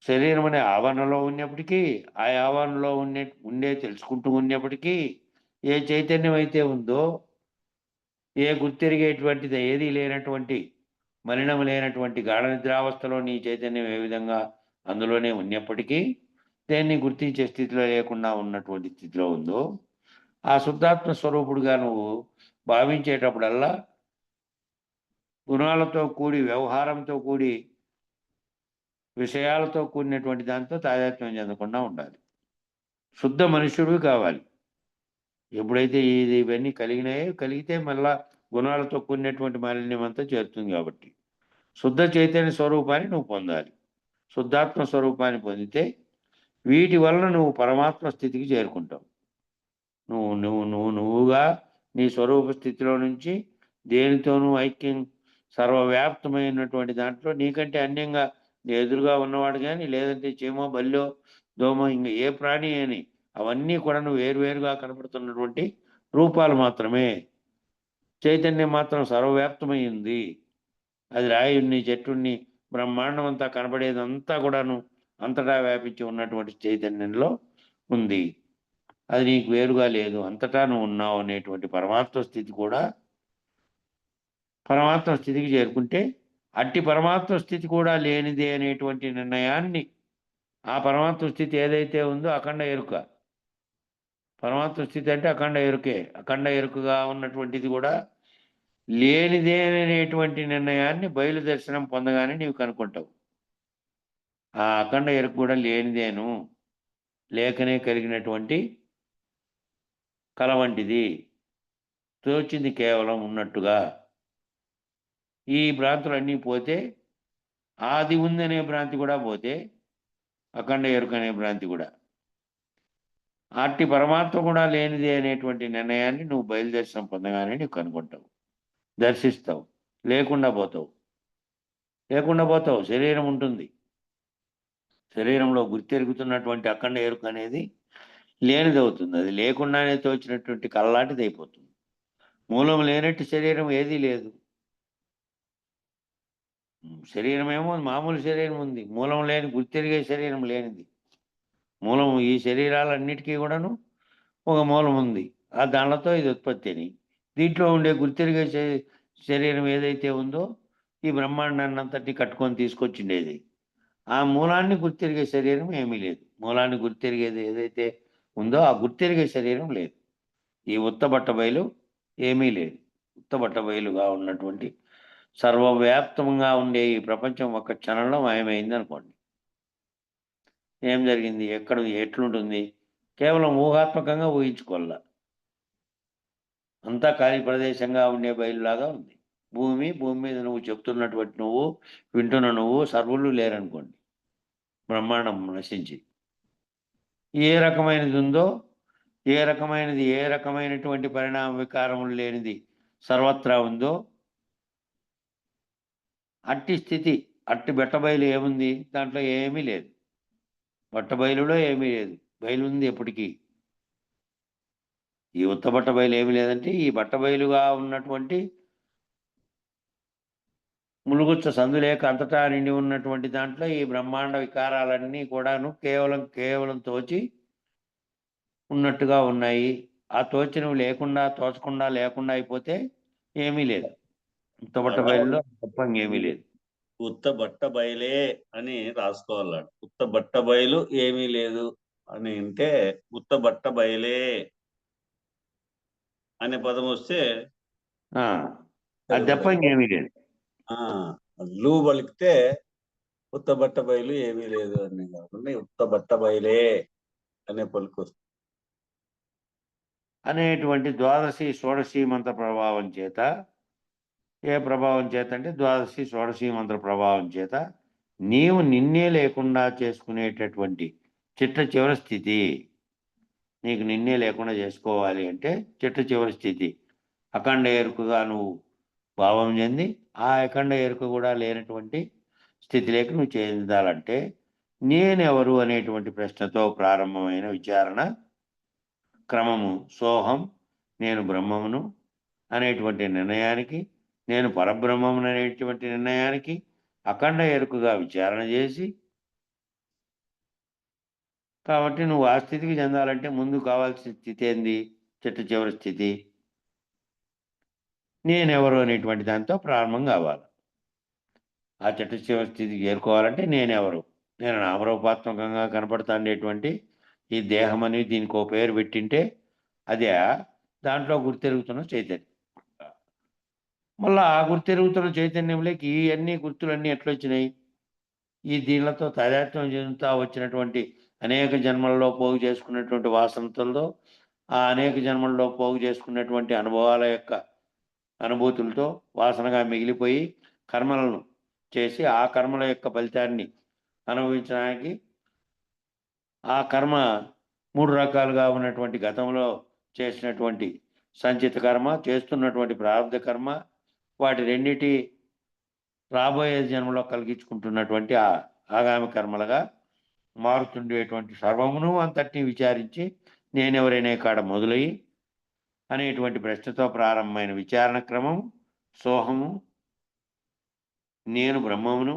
శరీరం అనే ఆవరణలో ఉన్నప్పటికీ ఆ ఆవరణలో ఉండే తెలుసుకుంటూ ఉన్నప్పటికీ ఏ చైతన్యం అయితే ఉందో, ఏ గుర్తెరిగేటువంటిది ఏదీ లేనటువంటి మలినం లేనటువంటి గాఢ నిద్రావస్థలో నీ చైతన్యం ఏ విధంగా అందులోనే ఉన్నప్పటికీ దేన్ని గుర్తించే స్థితిలో లేకుండా ఉన్నటువంటి స్థితిలో ఉందో ఆ శుద్ధాత్మ స్వరూపుడుగా నువ్వు భావించేటప్పుడల్లా గుణాలతో కూడి, వ్యవహారంతో కూడి, విషయాలతో కూడినటువంటి దాంతో తాదాత్మ్యం చెందకుండా ఉండాలి. శుద్ధ మనుష్యుడు కావాలి. ఎప్పుడైతే ఇవన్నీ కలిగితే మళ్ళా గుణాలతో కూడినటువంటి మాలిన్యం అంతా చేరుతుంది. కాబట్టి శుద్ధ చైతన్య స్వరూపాన్ని నువ్వు పొందాలి. శుద్ధాత్మ స్వరూపాన్ని పొందితే వీటి వలన నువ్వు పరమాత్మ స్థితికి చేరుకుంటావు. నువ్వుగా నీ స్వరూప స్థితిలో నుంచి దేనితోనూ ఐక్యం సర్వవ్యాప్తమైనటువంటి దాంట్లో నీకంటే అన్యంగా ఎదురుగా ఉన్నవాడు కానీ, లేదంటే చీమో బల్లో దోమ, ఇంకా ఏ ప్రాణి అని అవన్నీ కూడా వేరువేరుగా కనబడుతున్నటువంటి రూపాలు మాత్రమే. చైతన్యం మాత్రం సర్వవ్యాప్తమైంది. అది రాయుణ్ణి, చెట్టుని, బ్రహ్మాండం అంతా కనబడేదంతా కూడాను అంతటా వ్యాపించి ఉన్నటువంటి చైతన్యంలో ఉంది. అది నీకు వేరుగా లేదు, అంతటా నువ్వు ఉన్నావు అనేటువంటి పరమాత్మ స్థితి కూడా, పరమాత్మ స్థితికి చేరుకుంటే అట్టి పరమాత్మ స్థితి కూడా లేనిదే అనేటువంటి నిర్ణయాన్ని, ఆ పరమాత్మ స్థితి ఏదైతే ఉందో అఖండ ఎరుక. పరమాత్మ స్థితి అంటే అఖండ ఎరుకే. అఖండ ఎరుకగా ఉన్నటువంటిది కూడా లేనిదే అనేటువంటి నిర్ణయాన్ని బయలు దర్శనం పొందగానే నీవు కనుక్కుంటావు. ఆ అఖండ ఎరుక కూడా లేనిదేను, లేకనే కలిగినటువంటి కల వంటిది, తోచింది కేవలం ఉన్నట్టుగా. ఈ భ్రాంతులన్నీ పోతే, ఆది ఉందనే భ్రాంతి కూడా పోతే, అఖండ ఎరుక అనే భ్రాంతి కూడా, అట్టి పరమాత్మ కూడా లేనిదే అనేటువంటి నిర్ణయాన్ని నువ్వు బయలుదర్శనం పొందగానే నీవు కనుక్కుంటావు, దర్శిస్తావు. లేకుండా పోతావు. శరీరం ఉంటుంది, శరీరంలో గుర్తెరుగుతున్నటువంటి అఖండ ఎరుక అనేది లేనిది అవుతుంది. అది లేకుండానే తోచినటువంటి కళ్ళలాంటిది అయిపోతుంది. మూలం లేనట్టు శరీరం ఏదీ లేదు. శరీరం ఏమో మామూలు శరీరం ఉంది, మూలం లేని గుర్తెరిగే శరీరం లేనిది. మూలం ఈ శరీరాలన్నిటికీ కూడాను ఒక మూలం ఉంది. ఆ దానితో ఇది ఉత్పత్తి అని. దీంట్లో ఉండే గుర్తెరిగే శరీరం ఏదైతే ఉందో ఈ బ్రహ్మాండాన్ని అంతటి కట్టుకొని తీసుకొచ్చిండేది. ఆ మూలాన్ని గుర్తెరిగే శరీరం ఏమీ లేదు. మూలాన్ని గుర్తెరిగేది ఏదైతే ఉందో ఆ గుర్తెరిగే శరీరం లేదు. ఈ ఉత్తబట్ట బయలు ఏమీ లేదు. ఉత్తబట్ట బయలుగా ఉన్నటువంటి సర్వవ్యాప్తంగా ఉండే ఈ ప్రపంచం ఒక్క క్షణంలో మాయమైంది అనుకోండి. ఏం జరిగింది, ఎట్లుంటుంది, కేవలం ఊహాత్మకంగా ఊహించుకోవాల. అంతా ఖాళీ ప్రదేశంగా ఉండే బయలులాగా ఉంది. భూమి మీద నువ్వు చెప్తున్నటువంటి నువ్వు, వింటున్న నువ్వు, సర్వులు లేరనుకోండి. బ్రహ్మాండం నశించి ఏ రకమైనది ఉందో, ఏ రకమైనటువంటి పరిణామ వికారములు లేనిది సర్వత్రా ఉందో అట్టి స్థితి, అట్టి బెట్టబయలు ఏముంది, దాంట్లో ఏమీ లేదు. బట్టబయలులో ఏమీ లేదు, బయలు ఉంది ఎప్పటికీ. ఈ ఉత్తబట్ట బయలు ఏమీ లేదంటే ఈ బట్టబయలుగా ఉన్నటువంటి ములుగుచ్చ సందులేక అంతటా నిండి ఉన్నటువంటి దాంట్లో ఈ బ్రహ్మాండ వికారాలన్నీ కూడాను కేవలం తోచి ఉన్నట్టుగా ఉన్నాయి. ఆ తోచినవి తోచకుండా లేకుండా అయిపోతే ఏమీ లేదు. ఉత్తబట్ట బయలులో తప్ప ఇంకేమీ లేదు. ఉత్త బట్ట బయలే అని రాసుకోవాలి. ఉత్త బట్ట బయలు ఏమీ లేదు అని అంటే ఉత్త బట్ట బయలే అనే పదం వస్తే అది తప్ప ఇంకేమీ లేదు. లూ పలికితే ఉత్త బట్ట బయలు ఏమీ లేదు అని కాకుండా ఉత్త బట్ట బయలే అనే పలుకు వస్తుంది. అనేటువంటి ద్వాదశి షోడశి మంత్ర ప్రభావం చేత, ఏ ప్రభావం చేత అంటే ద్వాదశి షోడశి మంత్ర ప్రభావం చేత నీవు నిన్నే లేకుండా చేసుకునేటటువంటి చిట్ట చివరి స్థితి. నీకు నిన్నే లేకుండా చేసుకోవాలి అంటే చిట్ట చివరి స్థితి అఖండ ఎరుకగా నువ్వు భావం చెంది, ఆ అఖండ ఎరుక కూడా లేనటువంటి స్థితిలోకి నువ్వు చెందాలంటే నేనెవరు అనేటువంటి ప్రశ్నతో ప్రారంభమైన విచారణ క్రమము సోహం, నేను బ్రహ్మమును అనేటువంటి నిర్ణయానికి, నేను పరబ్రహ్మమును అనేటువంటి నిర్ణయానికి అఖండ ఎరుకగా విచారణ చేసి, కాబట్టి నువ్వు ఆ స్థితికి చెందాలంటే ముందు కావాల్సిన స్థితి ఏంది, చిట్ట చివరి స్థితి నేనెవరు అనేటువంటి దాంతో ప్రారంభం కావాలి. ఆ చిట్ట చివరి స్థితికి చేరుకోవాలంటే నేనెవరు, నేను నామరూపాత్మకంగా కనపడుతుండేటువంటి ఈ దేహం అని దీనికి ఒక పేరు పెట్టింటే అదే దాంట్లో గుర్తెరుగుతున్న చైతన్యం. మళ్ళా ఆ గుర్తెరుగుతున్న చైతన్యంలోకి ఈ అన్ని గుర్తులన్నీ ఎట్లొచ్చినాయి, ఈ దీనిలతో తాదాత్మ్యం చెందుతా వచ్చినటువంటి అనేక జన్మల్లో పోగు చేసుకున్నటువంటి వాసనలతో, ఆ అనేక జన్మల్లో పోగు చేసుకున్నటువంటి అనుభవాల యొక్క అనుభూతులతో వాసనగా మిగిలిపోయి కర్మలను చేసి ఆ కర్మల యొక్క ఫలితాన్ని అనుభవించడానికి ఆ కర్మ 3 రకాలుగా ఉన్నటువంటి గతంలో చేసినటువంటి సంచిత కర్మ, చేస్తున్నటువంటి ప్రారంధ కర్మ, వాటి రెండిటి రాబోయే జన్మలో కలిగించుకుంటున్నటువంటి ఆగామి కర్మలుగా మారుతుండేటువంటి సర్వమును అంతటిని విచారించి నేనెవరైనా కాడ మొదలయ్యి అనేటువంటి ప్రశ్నతో ప్రారంభమైన విచారణ క్రమం సోహము నేను బ్రహ్మమును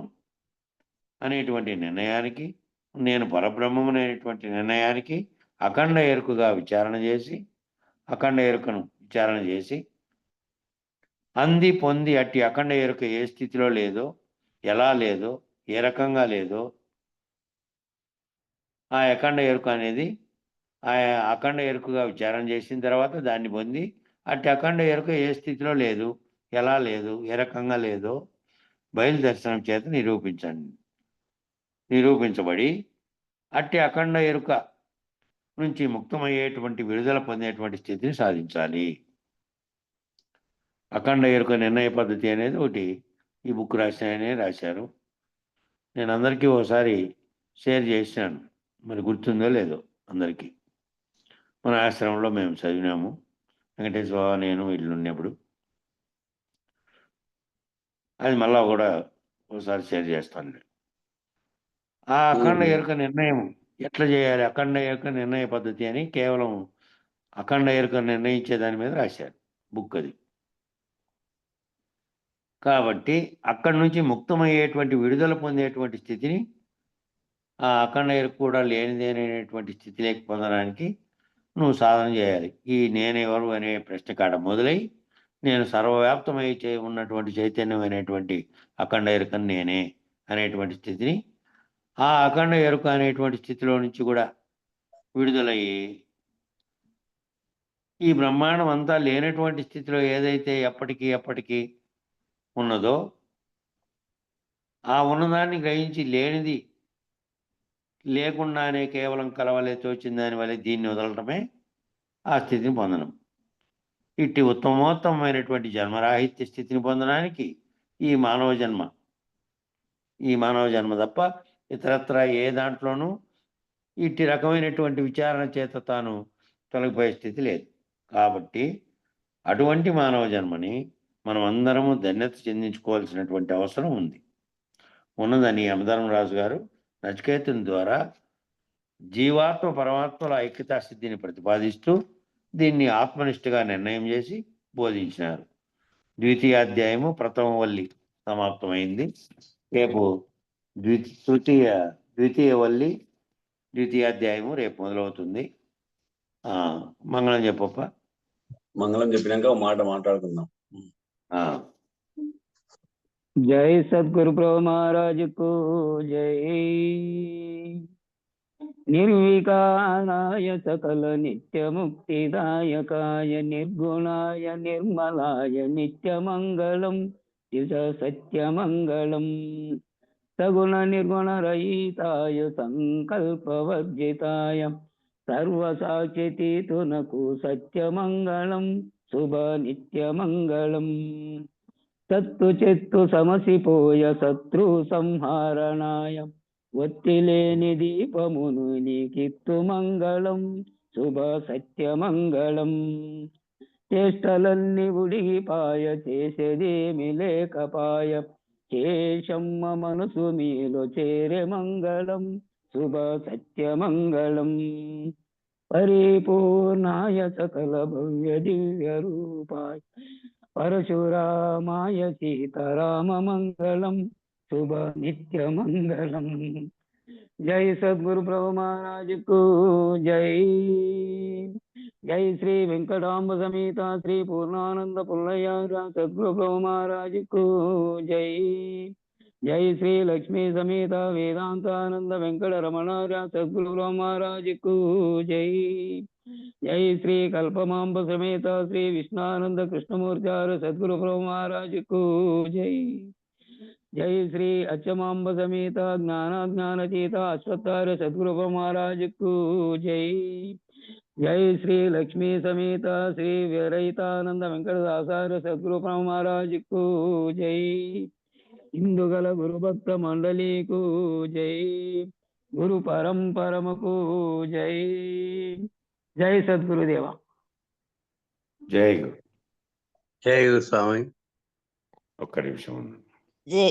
అనేటువంటి నిర్ణయానికి నేను పరబ్రహ్మమును అనేటువంటి నిర్ణయానికి అఖండ ఎరుకగా విచారణ చేసి అఖండ ఎరుకను విచారణ చేసి అంది పొంది అట్టి అఖండ ఎరుక ఏ స్థితిలో లేదో ఎలా లేదో ఏ రకంగా లేదో ఆ అఖండ ఎరుక అనేది ఆ అఖండ ఎరుకగా విచారణ చేసిన తర్వాత దాన్ని పొంది అట్టి అఖండ ఎరుక ఏ స్థితిలో లేదు ఎలా లేదు ఏ రకంగా లేదో బయలుదర్శనం చేత నిరూపించబడి అట్టి అఖండ ఎరుక నుంచి ముక్తమయ్యేటువంటి విడుదల పొందేటువంటి స్థితిని సాధించాలి. అఖండ ఎరుక నిర్ణయ పద్ధతి అనేది ఒకటి ఈ బుక్ రాశారు. నేను అందరికీ ఒకసారి షేర్ చేశాను, మరి గుర్తుందో లేదో అందరికీ. మన ఆశ్రమంలో మేము చదివినాము, వెంకటేశ్వర బాబు నేను వీళ్ళు ఉన్నప్పుడు. అది మళ్ళా కూడా ఒకసారి షేర్ చేస్తాను. ఆ అఖండ ఎరుక నిర్ణయం ఎట్లా చేయాలి, అఖండ ఎరుక నిర్ణయ పద్ధతి అని కేవలం అఖండ ఎరుక నిర్ణయించే దాని మీద రాశారు బుక్ అది. కాబట్టి అక్కడి నుంచి ముక్తమయ్యేటువంటి విడుదల పొందేటువంటి స్థితిని ఆ అఖండ ఎరుక కూడా లేనిదేనటువంటి స్థితిలోకి పొందడానికి నువ్వు సాధన చేయాలి. ఈ నేనెవరు అనే ప్రశ్న కాడ మొదలై నేను సర్వవ్యాప్తమై ఉన్నటువంటి చైతన్యం అనేటువంటి అఖండ ఎరుకను నేనే అనేటువంటి స్థితిని ఆ అఖండ ఎరుక అనేటువంటి స్థితిలో నుంచి కూడా విడుదలయ్యి ఈ బ్రహ్మాండం అంతా లేనటువంటి స్థితిలో ఏదైతే ఎప్పటికీ ఉన్నదో ఆ ఉన్నదాన్ని గ్రహించి లేనిది లేకుండానే కేవలం కలవలే తోచిన దాని వల్ల దీన్ని వదలటమే ఆ స్థితిని పొందడం. ఇట్టి ఉత్తమోత్తమైనటువంటి జన్మరాహిత్య స్థితిని పొందడానికి ఈ మానవ జన్మ తప్ప ఇతరత్ర ఏ దాంట్లోనూ ఇట్టి రకమైనటువంటి విచారణ చేత తాను తొలగిపోయే స్థితి లేదు. కాబట్టి అటువంటి మానవ జన్మని మనం అందరము ధన్యత చెందించుకోవాల్సినటువంటి అవసరం ఉన్నదని యమధర్మరాజు గారు నచికేతుని ద్వారా జీవాత్మ పరమాత్మల ఐక్యతా స్థితిని ప్రతిపాదిస్తూ దీన్ని ఆత్మనిష్టగా నిర్ణయం చేసి బోధించినారు. ద్వితీయాధ్యాయము ప్రథమ వల్లి సమాప్తమైంది. రేపు ద్వితీయ వల్లి ద్వితీయాధ్యాయము రేపు మొదలవుతుంది. మంగళం చెప్పప్ప. మంగళం చెప్పినాక ఒక మాట మాట్లాడుకుందాం. జై సద్గురు ప్రభు మహారాజుకు జై. నిర్వికారాయ సకల నిత్యముక్తిదాయకాయ నిర్గుణాయ నిర్మలాయ నిత్యమంగళం సత్యమంగళం. సగుణ నిర్గుణ రహితాయ సంకల్పవర్జితాయ సర్వసాక్షితునకు సత్యమంగళం శుభ నిత్యమంగళం. సత్తు చెత్తు సమసిపోయ శత్రు సంహారణాయ ఒత్తిలేని దీపమును నీకిత్తు మంగళం శుభ సత్యమంగళం. చేష్టలన్నీ ఉడిగిపాయ చేసేదేమి లేకపాయ శేషమ్మ మనసు మీలో చేరే మంగళం శుభ సత్యమంగళం. పరిపూర్ణాయ సకల భవ్య దివ్య రూపాయ పరశురామాయ సీతారామ మంగళం శుభ నిత్యమంగళం. జై సద్గురు ప్రభు మహారాజుకు జై. జై శ్రీ వెంకటాంబ సమేత శ్రీ పూర్ణానంద పుల్లయ్య సద్గురు ప్రభు మహారాజుకు జై. జై శ్రీ లక్ష్మీ సమేత వేదాంతానంద వెంకట రమణ సద్గురు ప్రభు మహారాజుకు జై. జై శ్రీ కల్పమాంబ సమేత శ్రీ విష్ణానంద కృష్ణమూర్తి సద్గురు ప్రభు మహారాజుకు జై. జై శ్రీ అచ్చమాంబ సమేత జ్ఞానాజ్ఞానతీత అశ్వత్థార సద్గురు ప్రభు మహారాజుకు జై. జై శ్రీ లక్ష్మీ సమేత శ్రీ విరహితానంద వెంకటదాసార సద్గురు ప్రభు మహారాజుకు జై. ఇందుగల గురుభక్త మండలికు జై. గురు పరంపరముకు జై. జై సద్గురుదేవ. జై గురు. జై గురు స్వామి. ఒక్క నిమిషం. జై